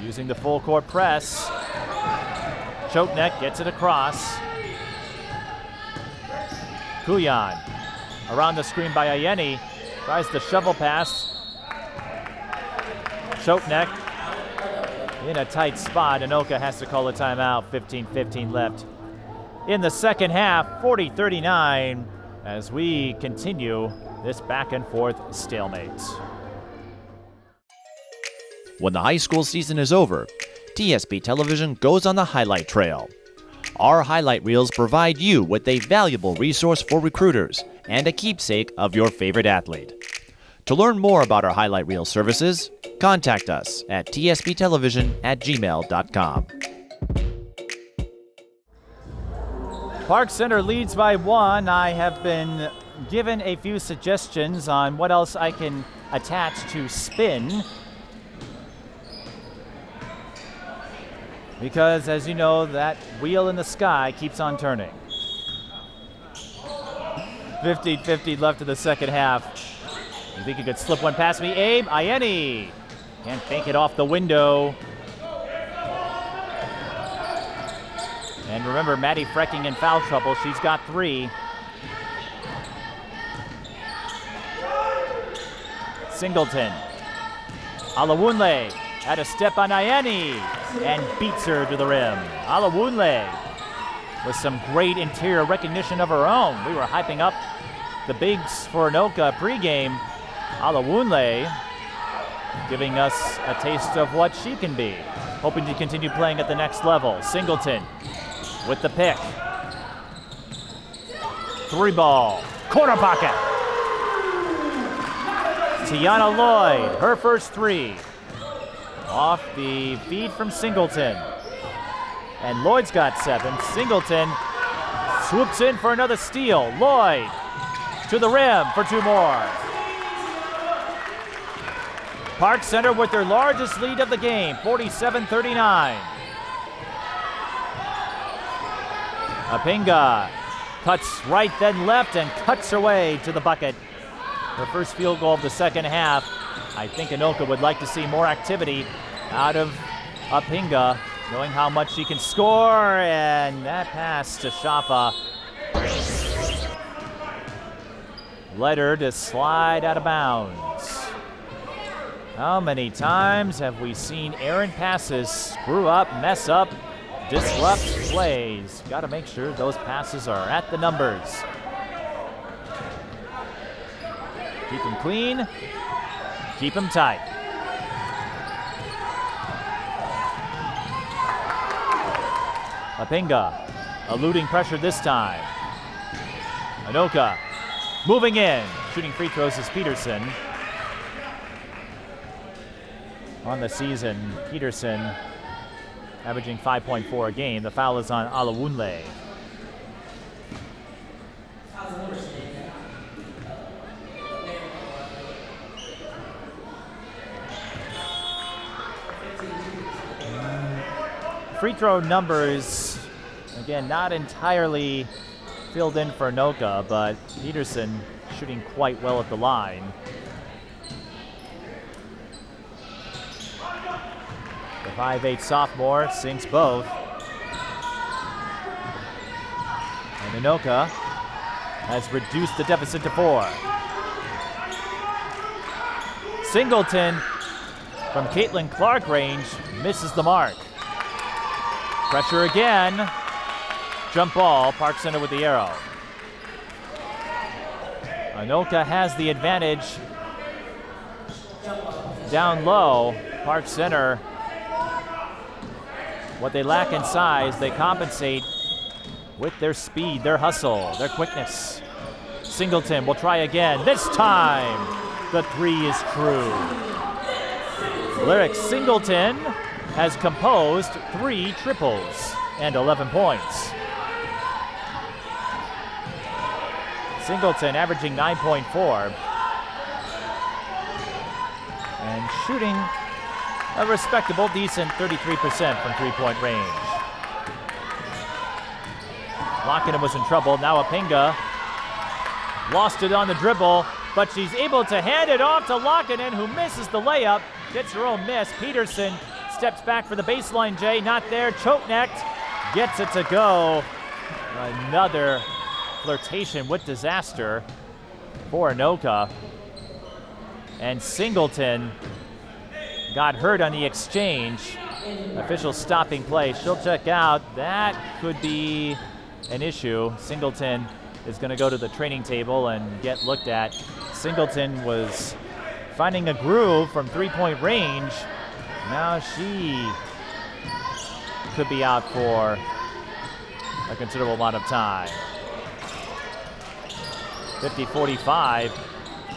using the full court press. Choke neck gets it across. Kuyan around the screen by Ayeni. Tries the shovel pass. Choke neck in a tight spot. Anoka has to call a timeout. 15-15 left in the second half. 40-39 as we continue this back and forth stalemate. When the high school season is over, TSP Television goes on the highlight trail. Our highlight reels provide you with a valuable resource for recruiters and a keepsake of your favorite athlete. To learn more about our highlight reel services, contact us at tsptelevision@gmail.com. Park Center leads by 1. I have been given a few suggestions on what else I can attach to spin. Because, as you know, that wheel in the sky keeps on turning. 50-50 left in the second half. You think you could slip one past me? Abe Ayeni can't bank it off the window. And remember, Maddy Freking in foul trouble. She's got 3. Singleton. Alowonle had a step on Ayeni and beats her to the rim. Alowonle with some great interior recognition of her own. We were hyping up the bigs for Anoka pregame. Alowonle giving us a taste of what she can be. Hoping to continue playing at the next level. Singleton with the pick. 3 ball. Corner pocket. Tiana Lloyd, her first 3. Off the feed from Singleton. And Lloyd's got 7. Singleton swoops in for another steal. Lloyd to the rim for 2 more. Park Center with their largest lead of the game, 47-39. Eppinga cuts right then left and cuts her way to the bucket. Her first field goal of the second half. I think Anoka would like to see more activity out of Eppinga, knowing how much she can score, and that pass to Shafa led her to slide out of bounds. How many times have we seen errant passes screw up, mess up, disrupt plays? Got to make sure those passes are at the numbers. Keep them clean, keep them tight. Eppinga eluding pressure this time. Anoka moving in. Shooting free throws is Peterson. On the season, Peterson averaging 5.4 a game. The foul is on Alowonle. Free throw numbers, again, not entirely filled in for Anoka, but Peterson shooting quite well at the line. The 5'8" sophomore sinks both. And Anoka has reduced the deficit to 4. Singleton from Caitlin Clark range misses the mark. Pressure again. Jump ball, Park Center with the arrow. Anoka has the advantage down low. Park Center, what they lack in size, they compensate with their speed, their hustle, their quickness. Singleton will try again. This time, the 3 is true. Lyric Singleton has composed 3 triples and 11 points. Singleton averaging 9.4 and shooting a respectable, decent 33% from 3-point range. Lakanen was in trouble. Now Eppinga lost it on the dribble, but she's able to hand it off to Lakanen, who misses the layup, gets her own miss. Peterson steps back for the baseline, Jay, not there. Choke-necked, gets it to go. Another flirtation with disaster for Anoka. And Singleton got hurt on the exchange. Official stopping play. She'll check out. That could be an issue. Singleton is going to go to the training table and get looked at. Singleton was finding a groove from 3-point range. Now she could be out for a considerable amount of time. 50-45,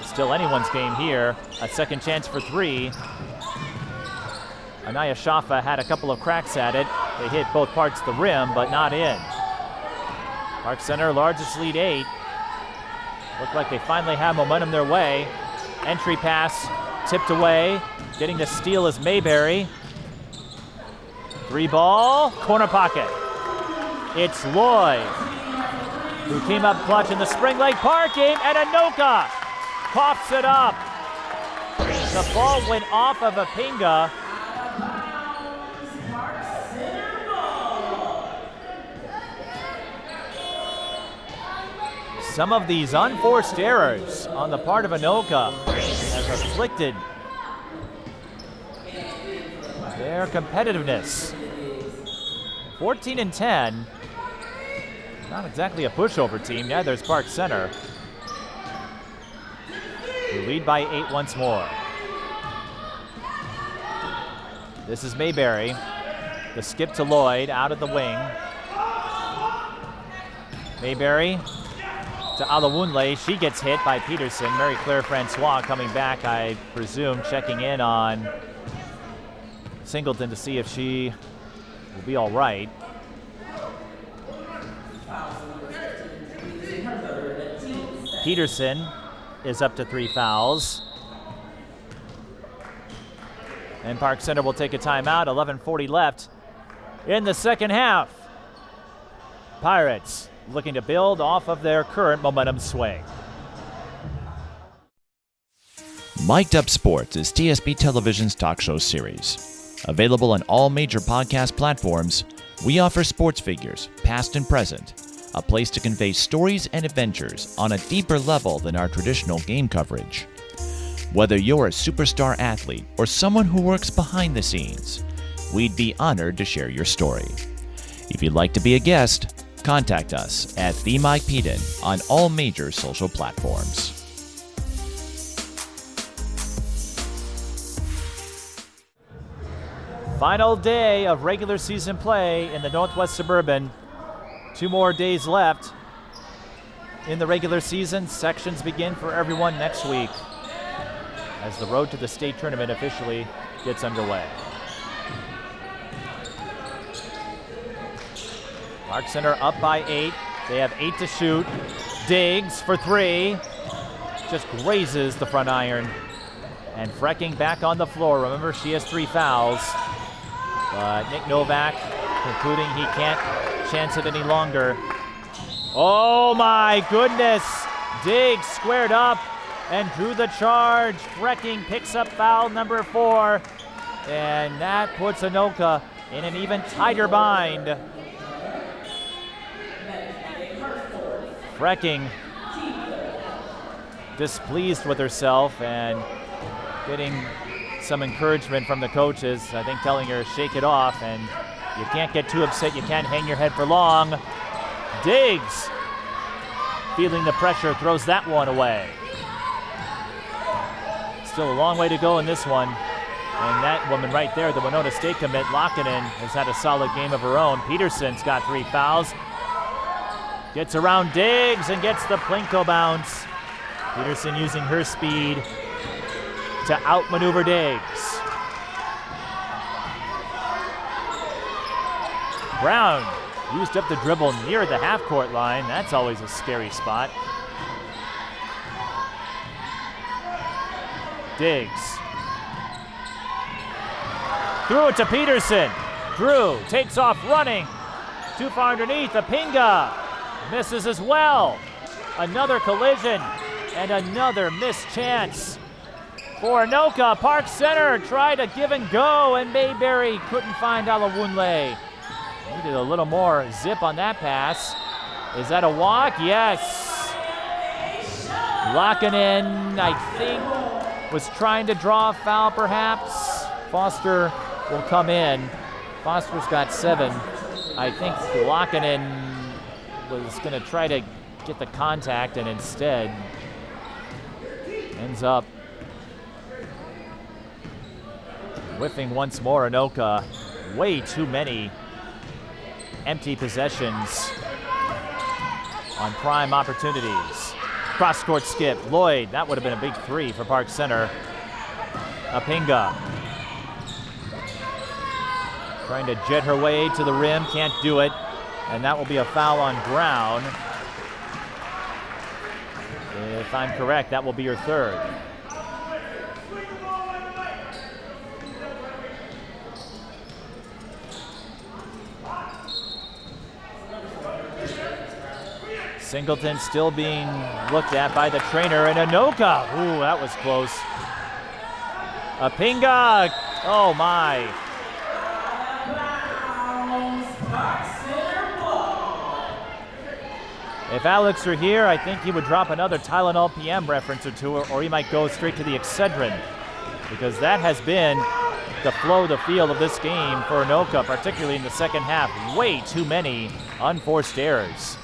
still anyone's game here. A second chance for 3. Anaya Shafa had a couple of cracks at it. They hit both parts of the rim, but not in. Park Center, largest lead 8. Look like they finally have momentum their way. Entry pass tipped away. Getting the steal is Mayberry. 3-ball, corner pocket. It's Lloyd, who came up clutch in the Spring Lake Park game, and Anoka coughs it up. The ball went off of Eppinga. Some of these unforced errors on the part of Anoka have afflicted their competitiveness. 14-10. Not exactly a pushover team. Neither is Park Center. We lead by 8 once more. This is Mayberry. The skip to Lloyd out of the wing. Mayberry to Alowonle. She gets hit by Peterson. Mary Claire Francois coming back, I presume, checking in on Singleton to see if she will be all right. Peterson is up to 3 fouls. And Park Center will take a timeout. 11:40 left in the second half. Pirates looking to build off of their current momentum swing. Mic'd Up Sports is TSP Television's talk show series. Available on all major podcast platforms, we offer sports figures, past and present, a place to convey stories and adventures on a deeper level than our traditional game coverage. Whether you're a superstar athlete or someone who works behind the scenes, we'd be honored to share your story. If you'd like to be a guest, contact us at The Mike Peden on all major social platforms. Final day of regular season play in the Northwest Suburban. 2 more days left in the regular season. Sections begin for everyone next week as the road to the state tournament officially gets underway. Park Center up by 8. They have 8 to shoot. Diggs for 3. Just grazes the front iron. And Freking back on the floor. Remember, she has 3 fouls. But Nick Novak concluding he can't chance it any longer. Oh my goodness! Diggs squared up and drew the charge. Freking picks up foul number 4. And that puts Anoka in an even tighter bind. Freking displeased with herself and getting some encouragement from the coaches, I think telling her shake it off and you can't get too upset, you can't hang your head for long. Diggs, feeling the pressure, throws that one away. Still a long way to go in this one. And that woman right there, the Winona State commit, Lakanen, has had a solid game of her own. Peterson's got 3 fouls. Gets around Diggs and gets the Plinko bounce. Peterson using her speed to outmaneuver Diggs. Brown used up the dribble near the half-court line. That's always a scary spot. Diggs. Threw it to Peterson. Drew takes off running. Too far underneath. Eppinga misses as well. Another collision and another missed chance for Anoka. Park Center tried to give and go, and Mayberry couldn't find Alowonle. Needed a little more zip on that pass. Is that a walk? Yes. Lakanen, I think, was trying to draw a foul perhaps. Foster will come in. Foster's got 7. I think Lakanen was going to try to get the contact and instead ends up whiffing once more. Anoka, way too many empty possessions on prime opportunities. Cross-court skip, Lloyd, that would have been a big 3 for Park Center. Eppinga trying to jet her way to the rim, can't do it, and that will be a foul on Brown. If I'm correct, that will be your third. Singleton still being looked at by the trainer, and Anoka. Ooh, that was close. Eppinga. Oh my. If Alex were here, I think he would drop another Tylenol PM reference or two, or he might go straight to the Excedrin, because that has been the flow, the feel of this game for Anoka, particularly in the second half. Way too many unforced errors.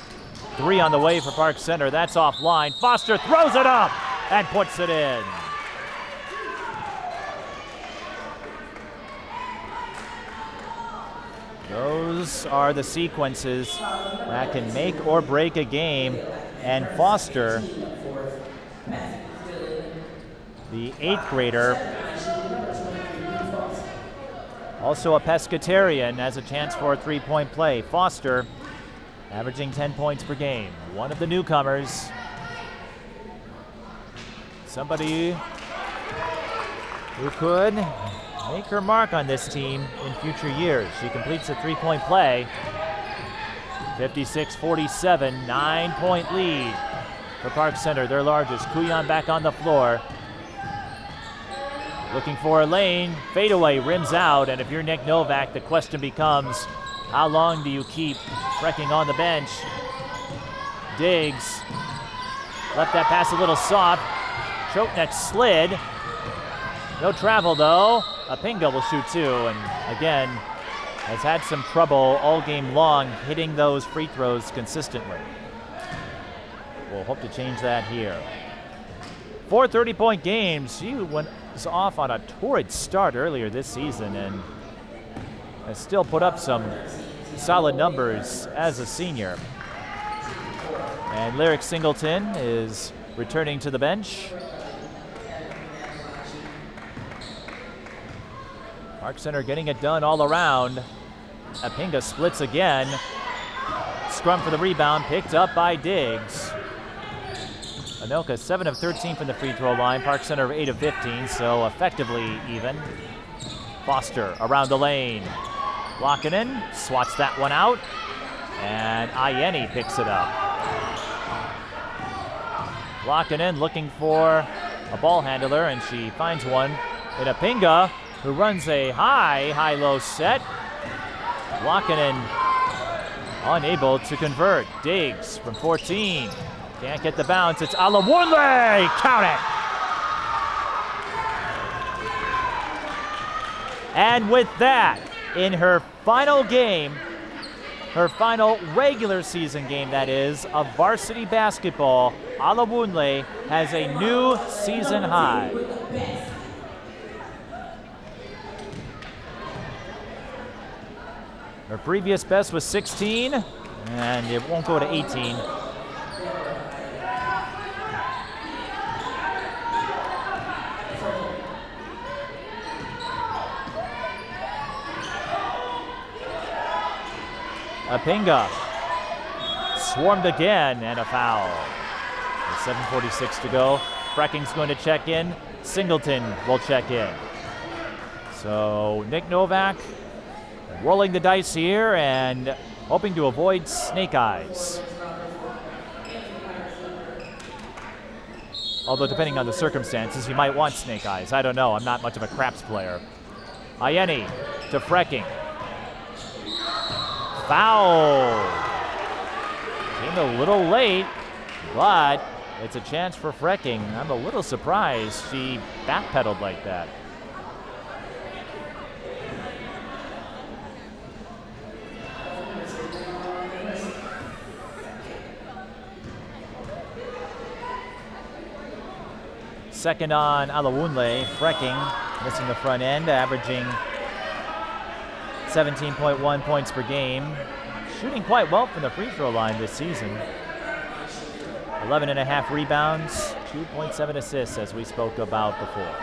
3 on the way for Park Center. That's offline. Foster throws it up and puts it in. Those are the sequences that can make or break a game. And Foster, the 8th grader, also a pescatarian, has a chance for a 3-point play. Foster averaging 10 points per game. One of the newcomers. Somebody who could make her mark on this team in future years. She completes a 3-point play. 56-47, 9-point lead for Park Center, their largest. Kuyan back on the floor. Looking for a lane. Fadeaway, rims out. And if you're Nick Novak, the question becomes, how long do you keep Freking on the bench? Diggs left that pass a little soft. Choke net slid. No travel though. Eppinga will shoot too, and again has had some trouble all game long hitting those free throws consistently. We'll hope to change that here. 4 30-point games. She was off on a torrid start earlier this season and has still put up some solid numbers as a senior. And Lyric Singleton is returning to the bench. Park Center getting it done all around. Eppinga splits again. Scrum for the rebound, picked up by Diggs. Anoka 7 of 13 from the free throw line. Park Center 8 of 15, so effectively even. Foster around the lane. Lakanen swats that one out, and Ayeni picks it up. Lakanen looking for a ball handler, and she finds one in Eppinga, who runs a high-low set. Lakanen unable to convert. Diggs from 14. Can't get the bounce. It's Alowonle. Count it. And with that, in her final game, her final regular season game, that is, of varsity basketball, Alowonle has a new season high. Her previous best was 16, and it won't go to 18. Eppinga swarmed again, and a foul. With 7:46 to go. Freking's going to check in. Singleton will check in. So Nick Novak rolling the dice here and hoping to avoid snake eyes. Although depending on the circumstances, you might want snake eyes. I don't know. I'm not much of a craps player. Ayeni to Freking. Foul. Came a little late, but it's a chance for Freking. I'm a little surprised she backpedaled like that. Second on Alowonle. Freking missing the front end, averaging 17.1 points per game. Shooting quite well from the free throw line this season. 11.5 rebounds, 2.7 assists, as we spoke about before.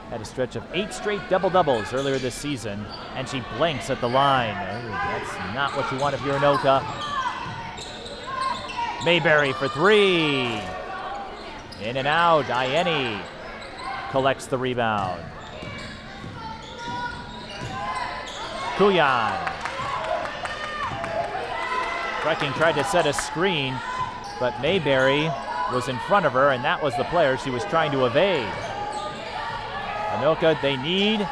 Had a stretch of 8 straight double-doubles earlier this season, and she blinks at the line. Oh, that's not what you want if you're Anoka. Mayberry for three. In and out. Ayeni collects the rebound. Kuyan. Freking tried to set a screen, but Mayberry was in front of her, and that was the player she was trying to evade. Anoka, they need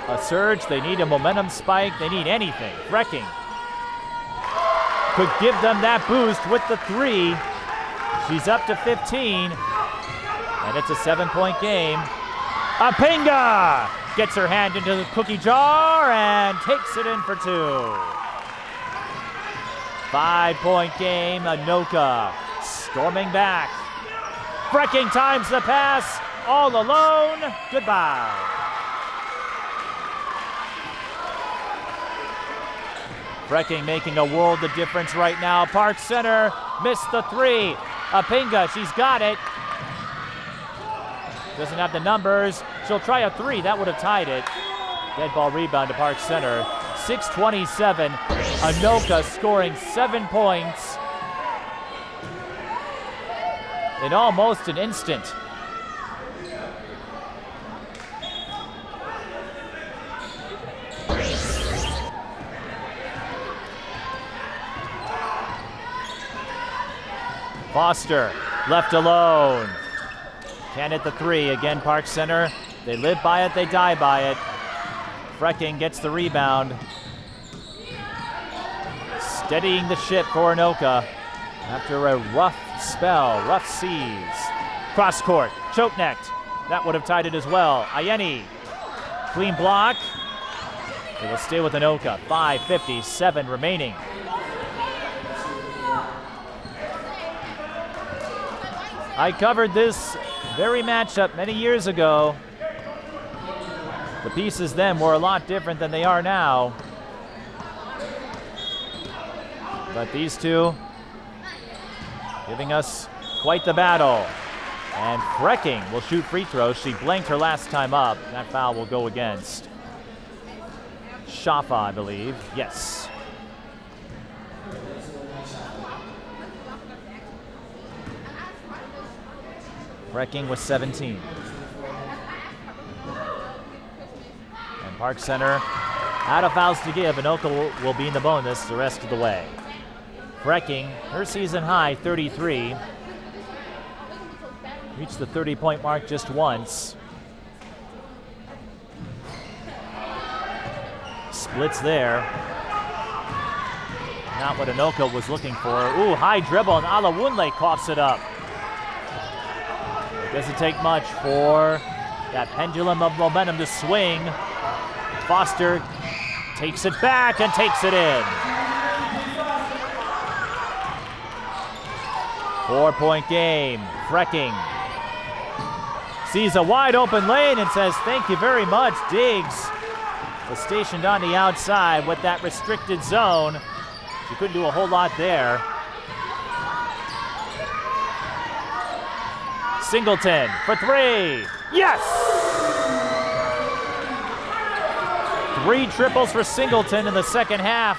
a surge, they need a momentum spike, they need anything. Freking could give them that boost with the three. She's up to 15, and it's a 7-point game. Eppinga gets her hand into the cookie jar and takes it in for two. 5-point game, Anoka storming back. Freking times the pass, all alone, goodbye. Freking making a world of difference right now. Park Center missed the three. Eppinga, she's got it. Doesn't have the numbers. She'll try a three, that would have tied it. Dead ball rebound to Park Center. 6:27, Anoka scoring 7 points in almost an instant. Foster left alone. Can't hit the three. Again, Park Center. They live by it, they die by it. Freking gets the rebound. Steadying the ship for Anoka after a rough spell, rough seas. Cross court, choke necked. That would have tied it as well. Ayeni, clean block. It will stay with Anoka. 5:57 remaining. I covered this very matchup many years ago. The pieces then were a lot different than they are now. But these two giving us quite the battle. And Freking will shoot free throws. She blanked her last time up. That foul will go against Shafa, I believe. Yes. Freking with 17. And Park Center out of fouls to give. Anoka will be in the bonus the rest of the way. Freking, her season high, 33. Reached the 30-point mark just once. Splits there. Not what Anoka was looking for. Ooh, high dribble, and Alowonle coughs it up. It doesn't take much for that pendulum of momentum to swing. Foster takes it back and takes it in. 4-point game. Freking sees a wide open lane and says, thank you very much. Diggs was stationed on the outside with that restricted zone. She couldn't do a whole lot there. Singleton for three. Yes! 3 triples for Singleton in the second half.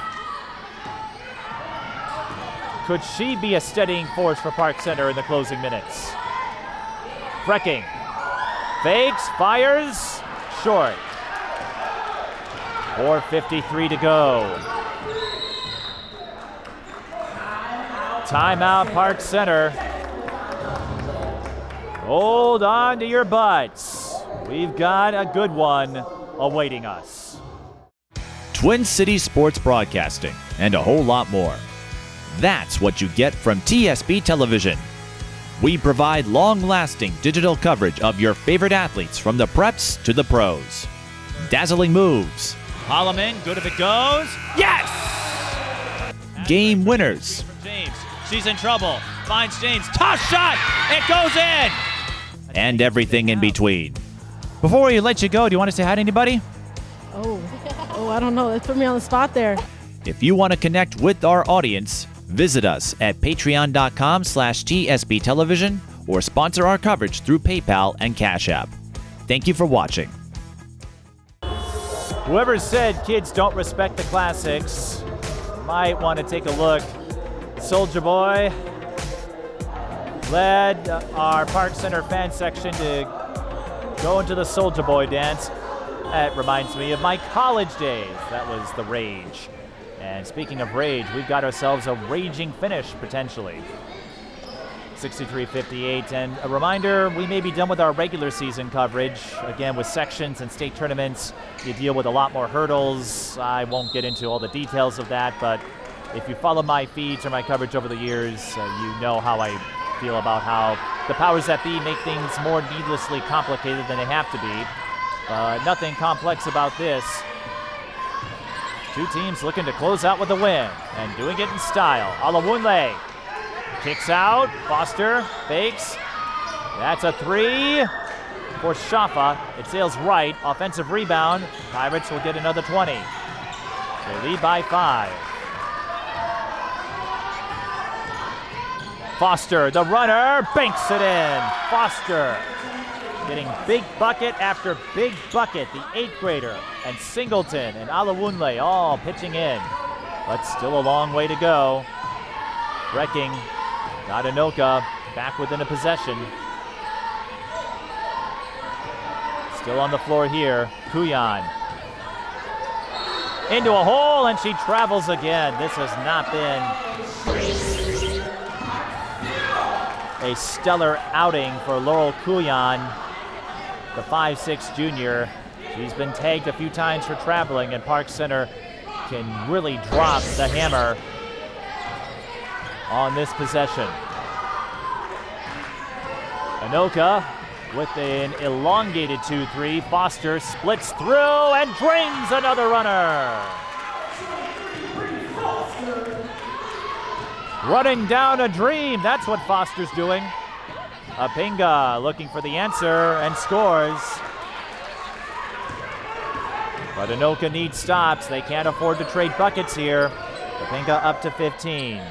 Could she be a steadying force for Park Center in the closing minutes? Freking fakes, fires, short. 4:53 to go. Timeout, Park Center. Hold on to your butts. We've got a good one awaiting us. Twin Cities Sports Broadcasting, and a whole lot more. That's what you get from TSB Television. We provide long-lasting digital coverage of your favorite athletes from the preps to the pros. Dazzling moves. Holloman, good if it goes. Yes! Game winners. James, she's in trouble. Finds James, toss shot, it goes in! And everything in between. Before we let you go, do you want to say hi to anybody? Oh, I don't know. That put me on the spot there. If you want to connect with our audience, visit us at patreon.com/TSB Television or sponsor our coverage through PayPal and Cash App. Thank you for watching. Whoever said kids don't respect the classics might want to take a look, Soldier Boy led our Park Center fan section to go into the Soldier Boy dance. That reminds me of my college days. That was the rage. And speaking of rage, we've got ourselves a raging finish potentially. 63-58, and a reminder, we may be done with our regular season coverage. Again, with sections and state tournaments, you deal with a lot more hurdles. I won't get into all the details of that, but if you follow my feeds or my coverage over the years, you know how I feel about how the powers that be make things more needlessly complicated than they have to be. Nothing complex about this. Two teams looking to close out with a win, and doing it in style. Alowonle kicks out, Foster fakes. That's a three for Shafa. It sails right, offensive rebound. Pirates will get another 20. They lead by 5. Foster, the runner, banks it in. Foster getting big bucket after big bucket. The 8th grader and Singleton and Alowonle all pitching in. But still a long way to go. Freking got Anoka back within a possession. Still on the floor here, Kuyan. Into a hole, and she travels again. This has not been a stellar outing for Laurel Kuyan, the 5'6" junior. She's been tagged a few times for traveling, and Park Center can really drop the hammer on this possession. Anoka with an elongated 2-3. Foster splits through and drains another runner. Running down a dream, that's what Foster's doing. Eppinga looking for the answer and scores. But Anoka needs stops. They can't afford to trade buckets here. Eppinga up to 15.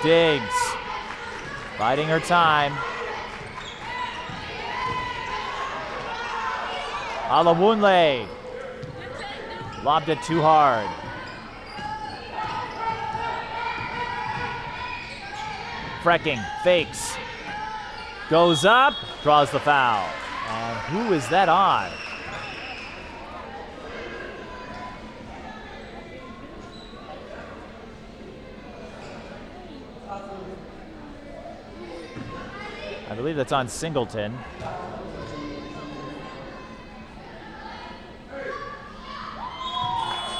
Diggs biding her time. Alowonle lobbed it too hard. Freking fakes, goes up, draws the foul. And who is that on? I believe that's on Singleton.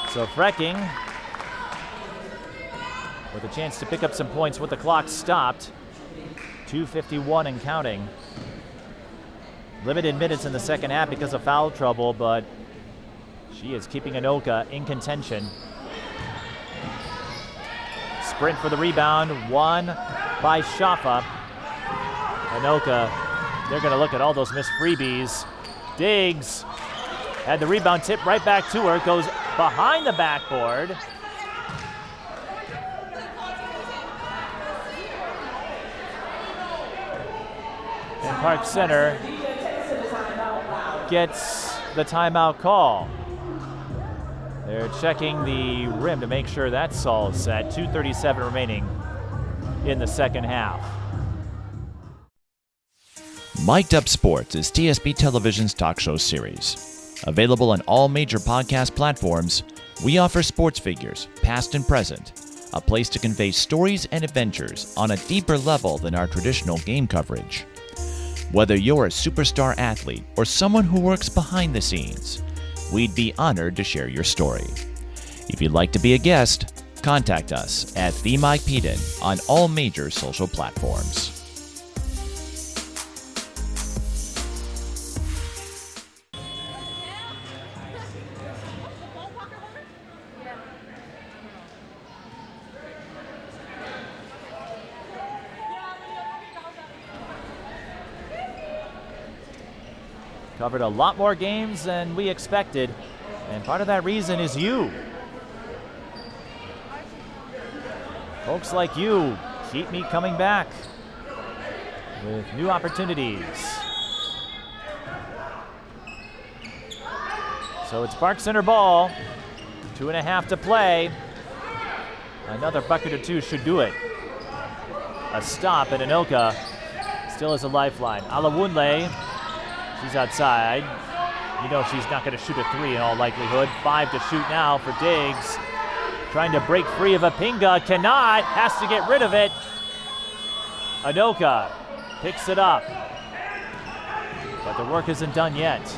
So Freking with a chance to pick up some points with the clock stopped. 2:51 and counting. Limited minutes in the second half because of foul trouble, but she is keeping Anoka in contention. Sprint for the rebound, won by Shafa. Anoka, they're going to look at all those missed freebies. Diggs had the rebound tipped right back to her, goes behind the backboard. And Park Center gets the timeout call. They're checking the rim to make sure that's all set. 2:37 remaining in the second half. Mic'd Up Sports is TSB Television's talk show series. Available on all major podcast platforms, we offer sports figures, past and present, a place to convey stories and adventures on a deeper level than our traditional game coverage. Whether you're a superstar athlete or someone who works behind the scenes, we'd be honored to share your story. If you'd like to be a guest, contact us at The Mike Peden on all major social platforms. Covered a lot more games than we expected, and part of that reason is you. Folks like you keep me coming back with new opportunities. So it's Park Center ball. 2.5 to play. Another bucket or two should do it. A stop, and Anoka still has a lifeline. Alowonle, she's outside. You know she's not going to shoot a three in all likelihood. 5 to shoot now for Diggs. Trying to break free of Eppinga, cannot, has to get rid of it. Anoka picks it up, but the work isn't done yet.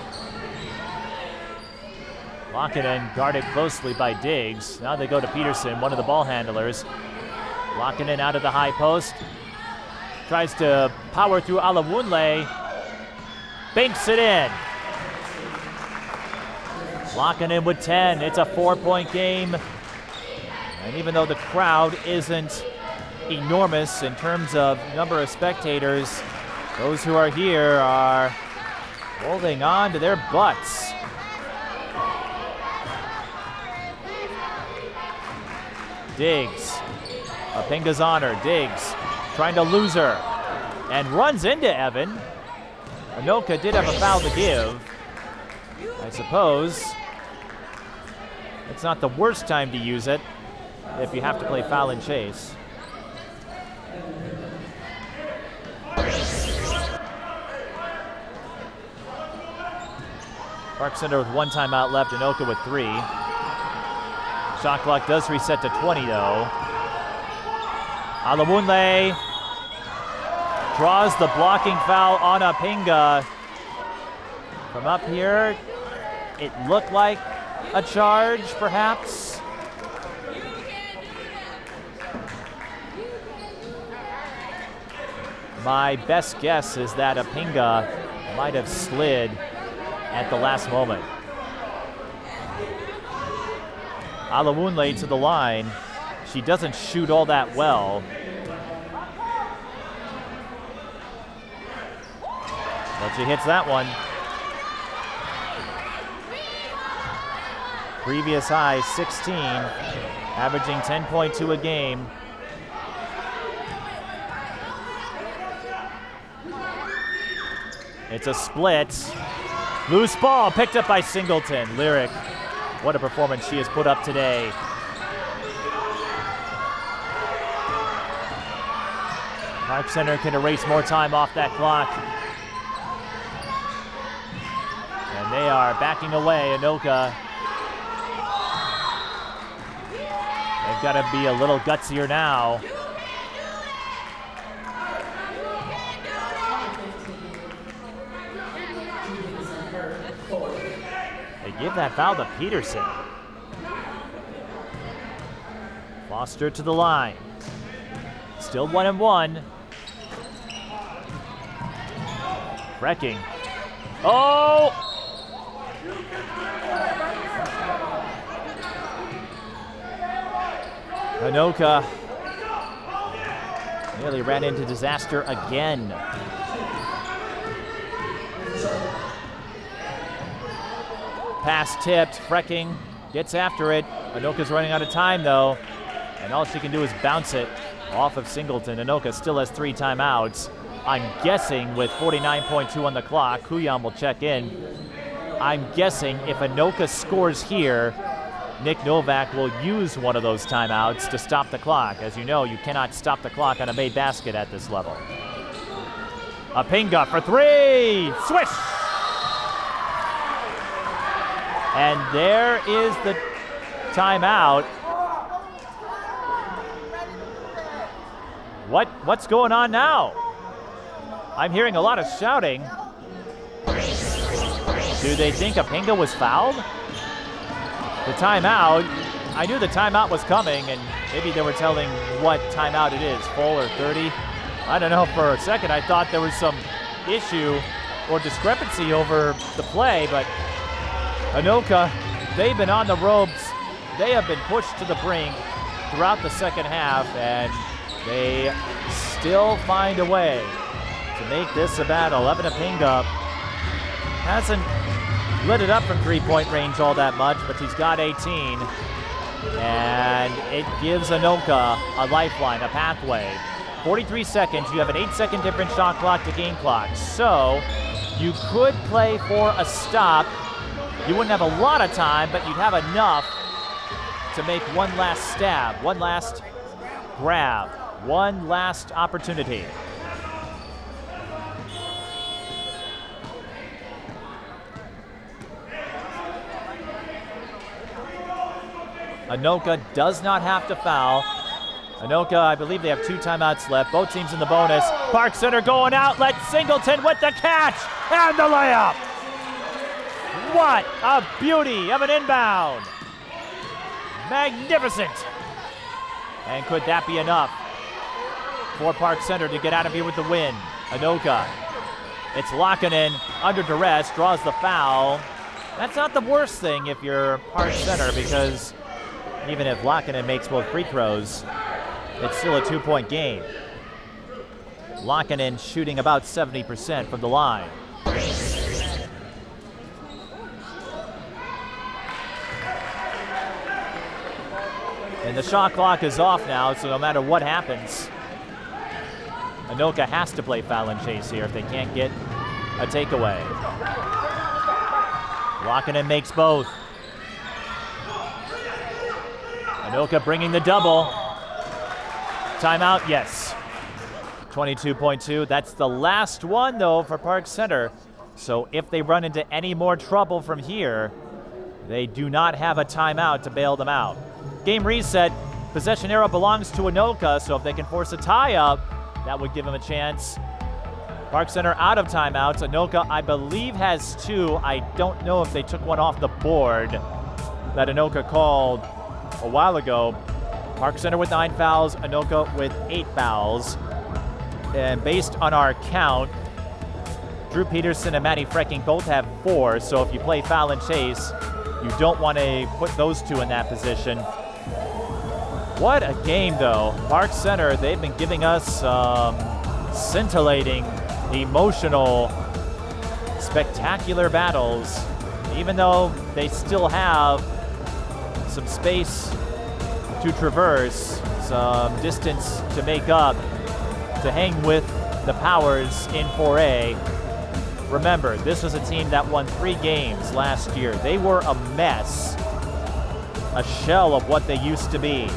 Lakanen guarded closely by Diggs. Now they go to Peterson, one of the ball handlers. Lakanen out of the high post. Tries to power through Alowonle. Banks it in. Lakanen with 10. It's a 4-point game. And even though the crowd isn't enormous in terms of number of spectators, those who are here are holding on to their butts. Diggs. Eppinga's on her. Diggs trying to lose her and runs into Evyn. Anoka did have a foul to give. I suppose it's not the worst time to use it if you have to play foul and chase. Park Center with 1 timeout left, Anoka with 3. Shot clock does reset to 20 though. Alowonle draws the blocking foul on Eppinga. From up here, it looked like a charge, perhaps. My best guess is that Eppinga might have slid at the last moment. Alowonle to the line. She doesn't shoot all that well. But she hits that one. Previous high 16, averaging 10.2 a game. It's a split. Loose ball picked up by Singleton. Lyric, what a performance she has put up today. Park Center can erase more time off that clock. And they are backing away. Anoka, they've got to be a little gutsier now. They give that foul to Peterson. Foster to the line. Still 1-1. Freking. Oh! Anoka nearly ran into disaster again. Pass tipped. Freking gets after it. Anoka's running out of time though, and all she can do is bounce it off of Singleton. Anoka still has 3 timeouts. I'm guessing with 49.2 on the clock, Kuyam will check in. I'm guessing if Anoka scores here, Nick Novak will use one of those timeouts to stop the clock. As you know, you cannot stop the clock on a made basket at this level. Eppinga for 3! Swish! And there is the timeout. What's going on now? I'm hearing a lot of shouting. Do they think Eppinga was fouled? The timeout, I knew the timeout was coming, and maybe they were telling what timeout it is, full or 30. I don't know, for a second I thought there was some issue or discrepancy over the play, but Anoka, they've been on the ropes. They have been pushed to the brink throughout the second half, and they still find a way to make this a battle. Evyn Eppinga hasn't lit it up from three-point range all that much, but he's got 18. And it gives Anoka a lifeline, a pathway. 43 seconds, you have an 8-second different shot clock to game clock. So you could play for a stop You wouldn't have a lot of time, but you'd have enough to make one last stab, one last grab, one last opportunity. Anoka does not have to foul. Anoka, I believe they have 2 timeouts left. Both teams in the bonus. Park Center going out. Let Singleton with the catch and the layup. What a beauty of an inbound. Magnificent. And could that be enough for Park Center to get out of here with the win? Anoka. It's Lakanen under duress, draws the foul. That's not the worst thing if you're Park Center, because even if Lakanen makes both free throws, it's still a 2-point game. Lakanen shooting about 70% from the line. And the shot clock is off now, so no matter what happens, Anoka has to play foul and chase here if they can't get a takeaway. Lakanen makes both. Anoka bringing the double. Timeout, yes. 22.2. That's the last one, though, for Park Center. So if they run into any more trouble from here, they do not have a timeout to bail them out. Game reset. Possession arrow belongs to Anoka, so if they can force a tie-up, that would give them a chance. Park Center out of timeouts. Anoka, I believe, has 2. I don't know if they took one off the board that Anoka called a while ago. Park Center with 9 fouls, Anoka with 8 fouls. And based on our count, Drew Peterson and Maddy Freking both have 4, so if you play foul and chase, you don't want to put those 2 in that position. What a game, though. Park Center, they've been giving us scintillating, emotional, spectacular battles, even though they still have some space to traverse, some distance to make up, to hang with the powers in 4A. Remember, this was a team that won 3 games last year. They were a mess, a shell of what they used to be.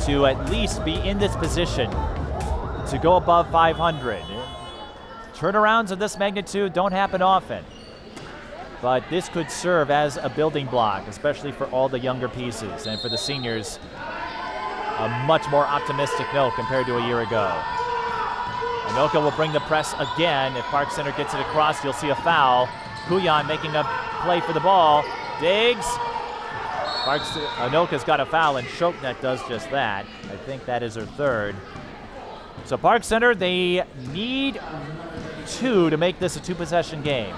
To at least be in this position, to go above 500. Turnarounds of this magnitude don't happen often, but this could serve as a building block, especially for all the younger pieces, and for the seniors, a much more optimistic note compared to a year ago. Anoka will bring the press again. If Park Center gets it across, you'll see a foul. Kuyan making a play for the ball. Diggs. Anoka's got a foul, and Shoknet does just that. I think that is her 3rd. So Park Center, they need 2 to make this a 2-possession game.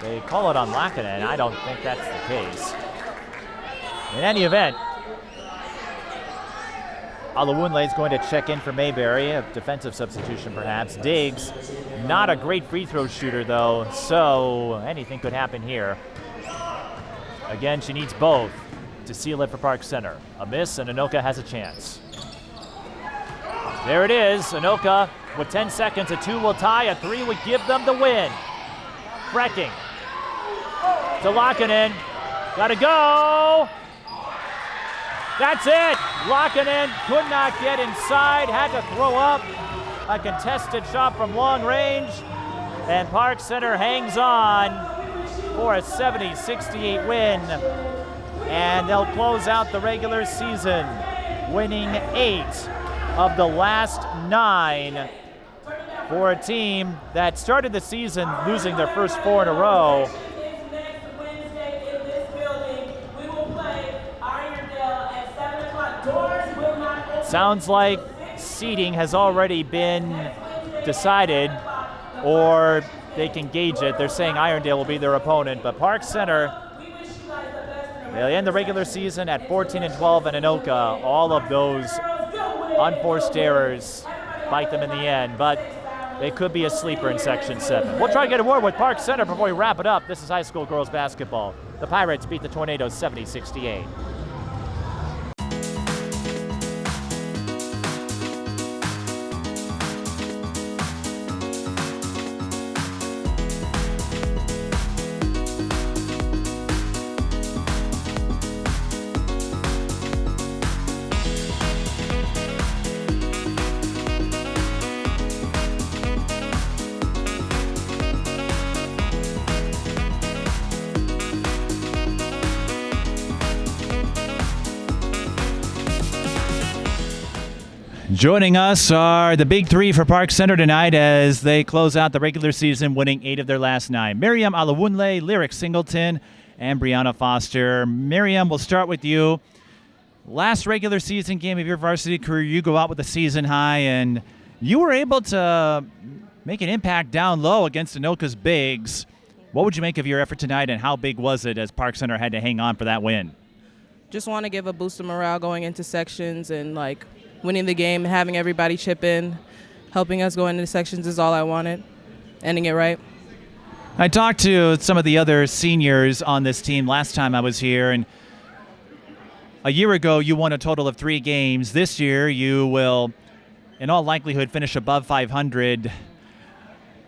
They call it on Lakanen. I don't think that's the case. In any event, Alowonle is going to check in for Mayberry, a defensive substitution perhaps. Diggs, not a great free throw shooter though, so anything could happen here. Again, she needs both to seal it for Park Center. A miss and Anoka has a chance. There it is, Anoka with 10 seconds, a 2 will tie, a 3 would give them the win. Freking to Lakanen, gotta go! That's it! Lakanen could not get inside, had to throw up a contested shot from long range, and Park Center hangs on for a 70-68 win, and they'll close out the regular season, winning 8 of the last 9 for a team that started the season losing their first 4 in a row. Sounds like seeding has already been decided, or they can gauge it. They're saying Irondale will be their opponent, but Park Center, they'll end the regular season at 14-12, and Anoka, all of those unforced errors bite them in the end, but they could be a sleeper in Section 7. We'll try to get a word with Park Center before we wrap it up. This is high school girls basketball. The Pirates beat the Tornadoes 70-68. Joining us are the big three for Park Center tonight as they close out the regular season, winning 8 of their last 9. Mariam Alowonle, Lyric Singleton, and Brianna Foster. Mariam, we'll start with you. Last regular season game of your varsity career, you go out with a season high, and you were able to make an impact down low against Anoka's bigs. What would you make of your effort tonight, and how big was it as Park Center had to hang on for that win? Just want to give a boost of morale going into sections, and winning the game, having everybody chip in, helping us go into sections is all I wanted. Ending it right. I talked to some of the other seniors on this team last time I was here, and a year ago you won a total of 3 games. This year you will, in all likelihood, finish above 500.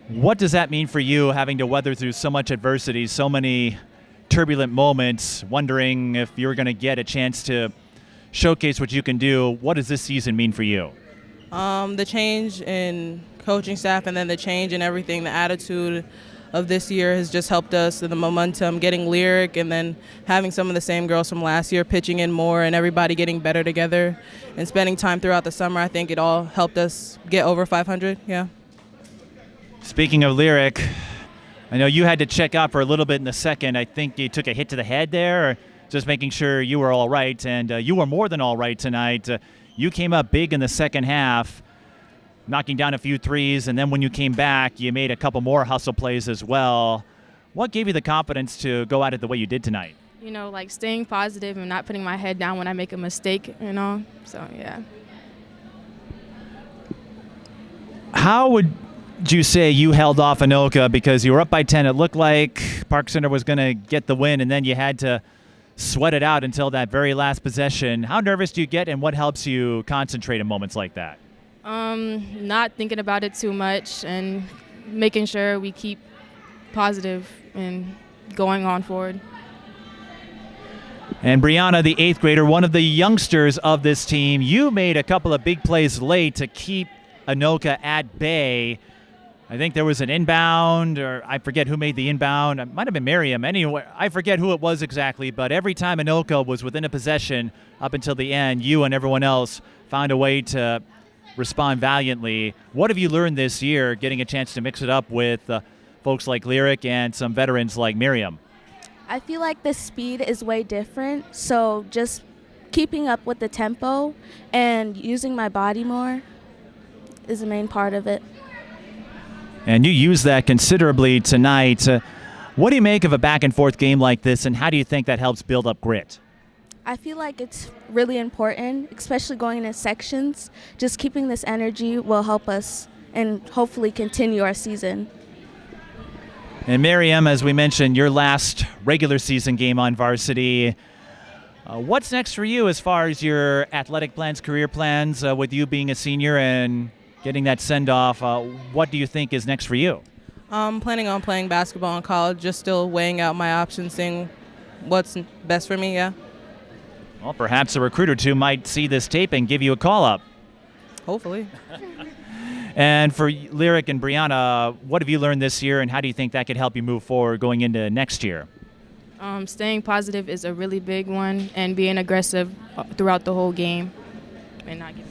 What does that mean for you, having to weather through so much adversity, so many turbulent moments, wondering if you're going to get a chance to showcase what you can do? What does this season mean for you? The change in coaching staff, and then the change in everything, the attitude of this year has just helped us, and the momentum, getting Lyric, and then having some of the same girls from last year pitching in more, and everybody getting better together and spending time throughout the summer. I think it all helped us get over 500. Yeah. Speaking of Lyric, I know you had to check out for a little bit in the second. I think you took a hit to the head there, or just making sure you were all right, and you were more than all right tonight. You came up big in the second half, knocking down a few threes, and then when you came back, you made a couple more hustle plays as well. What gave you the confidence to go at it the way you did tonight? Staying positive and not putting my head down when I make a mistake, so yeah. How would you say you held off Anoka, because you were up by 10? It looked like Park Center was going to get the win, and then you had to sweat it out until that very last possession. How nervous do you get, and what helps you concentrate in moments like that? Not thinking about it too much and making sure we keep positive and going on forward. And Brianna, the 8th grader, one of the youngsters of this team, you made a couple of big plays late to keep Anoka at bay. I think there was an inbound, or I forget who made the inbound. It might have been Mariam. Anyway, I forget who it was exactly, but every time Anoka was within a possession up until the end, you and everyone else found a way to respond valiantly. What have you learned this year, getting a chance to mix it up with folks like Lyric and some veterans like Mariam? I feel like the speed is way different, so just keeping up with the tempo and using my body more is the main part of it. And you use that considerably tonight. What do you make of a back-and-forth game like this, and how do you think that helps build up grit? I feel like it's really important, especially going into sections. Just keeping this energy will help us and hopefully continue our season. And Mariam, as we mentioned, your last regular season game on varsity. What's next for you as far as your athletic plans, career plans, with you being a senior and getting that send-off? What do you think is next for you? I'm planning on playing basketball in college, just still weighing out my options, seeing what's best for me, yeah. Well, perhaps a recruiter or two might see this tape and give you a call-up. Hopefully. And for Lyric and Brianna, what have you learned this year, and how do you think that could help you move forward going into next year? Staying positive is a really big one, and being aggressive throughout the whole game and not giving up.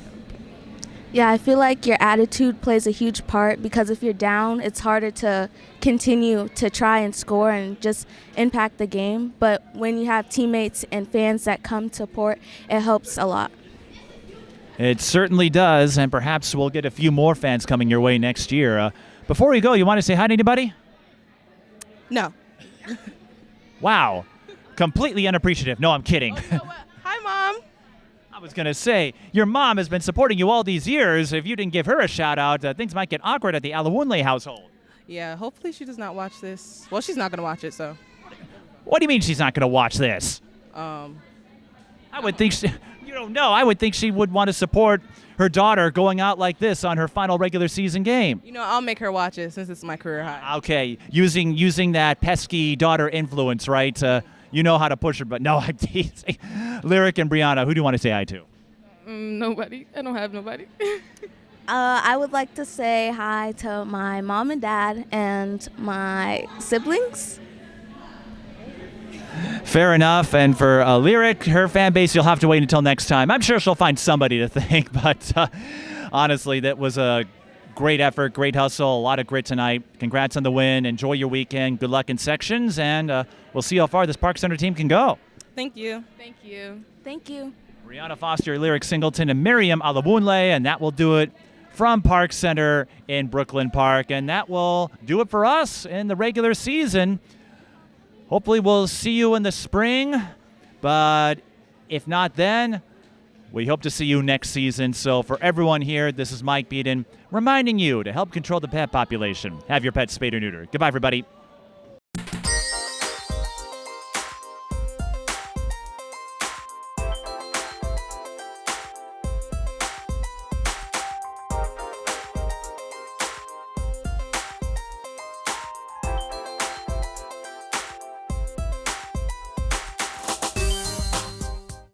Yeah, I feel like your attitude plays a huge part, because if you're down, it's harder to continue to try and score and just impact the game. But when you have teammates and fans that come to support, it helps a lot. It certainly does, and perhaps we'll get a few more fans coming your way next year. Before we go, you want to say hi to anybody? No. Wow. Completely unappreciative. No, I'm kidding. Hi, Mom. I was going to say, your mom has been supporting you all these years. If you didn't give her a shout-out, things might get awkward at the Alowonle household. Yeah, hopefully she does not watch this. Well, she's not going to watch it, so. What do you mean she's not going to watch this? I would think I would think she would want to support her daughter going out like this on her final regular season game. I'll make her watch it since it's my career high. Okay, using that pesky daughter influence, right? You know how to push her, but no, I'm teasing. Lyric and Brianna, who do you want to say hi to? Nobody. I don't have nobody. I would like to say hi to my mom and dad and my siblings. Fair enough. And for Lyric, her fan base, you'll have to wait until next time. I'm sure she'll find somebody to thank, but Honestly, that was a great effort, great hustle, a lot of grit tonight. Congrats on the win. Enjoy your weekend. Good luck in sections, and we'll see how far this Park Center team can go. Thank you. Thank you. Thank you. Brianna Foster, Lyric Singleton, and Mariam Alowonle, and that will do it from Park Center in Brooklyn Park. And that will do it for us in the regular season. Hopefully we'll see you in the spring, but if not then, we hope to see you next season. So for everyone here, this is Mike Beaton reminding you to help control the pet population. Have your pet spayed or neutered. Goodbye, everybody.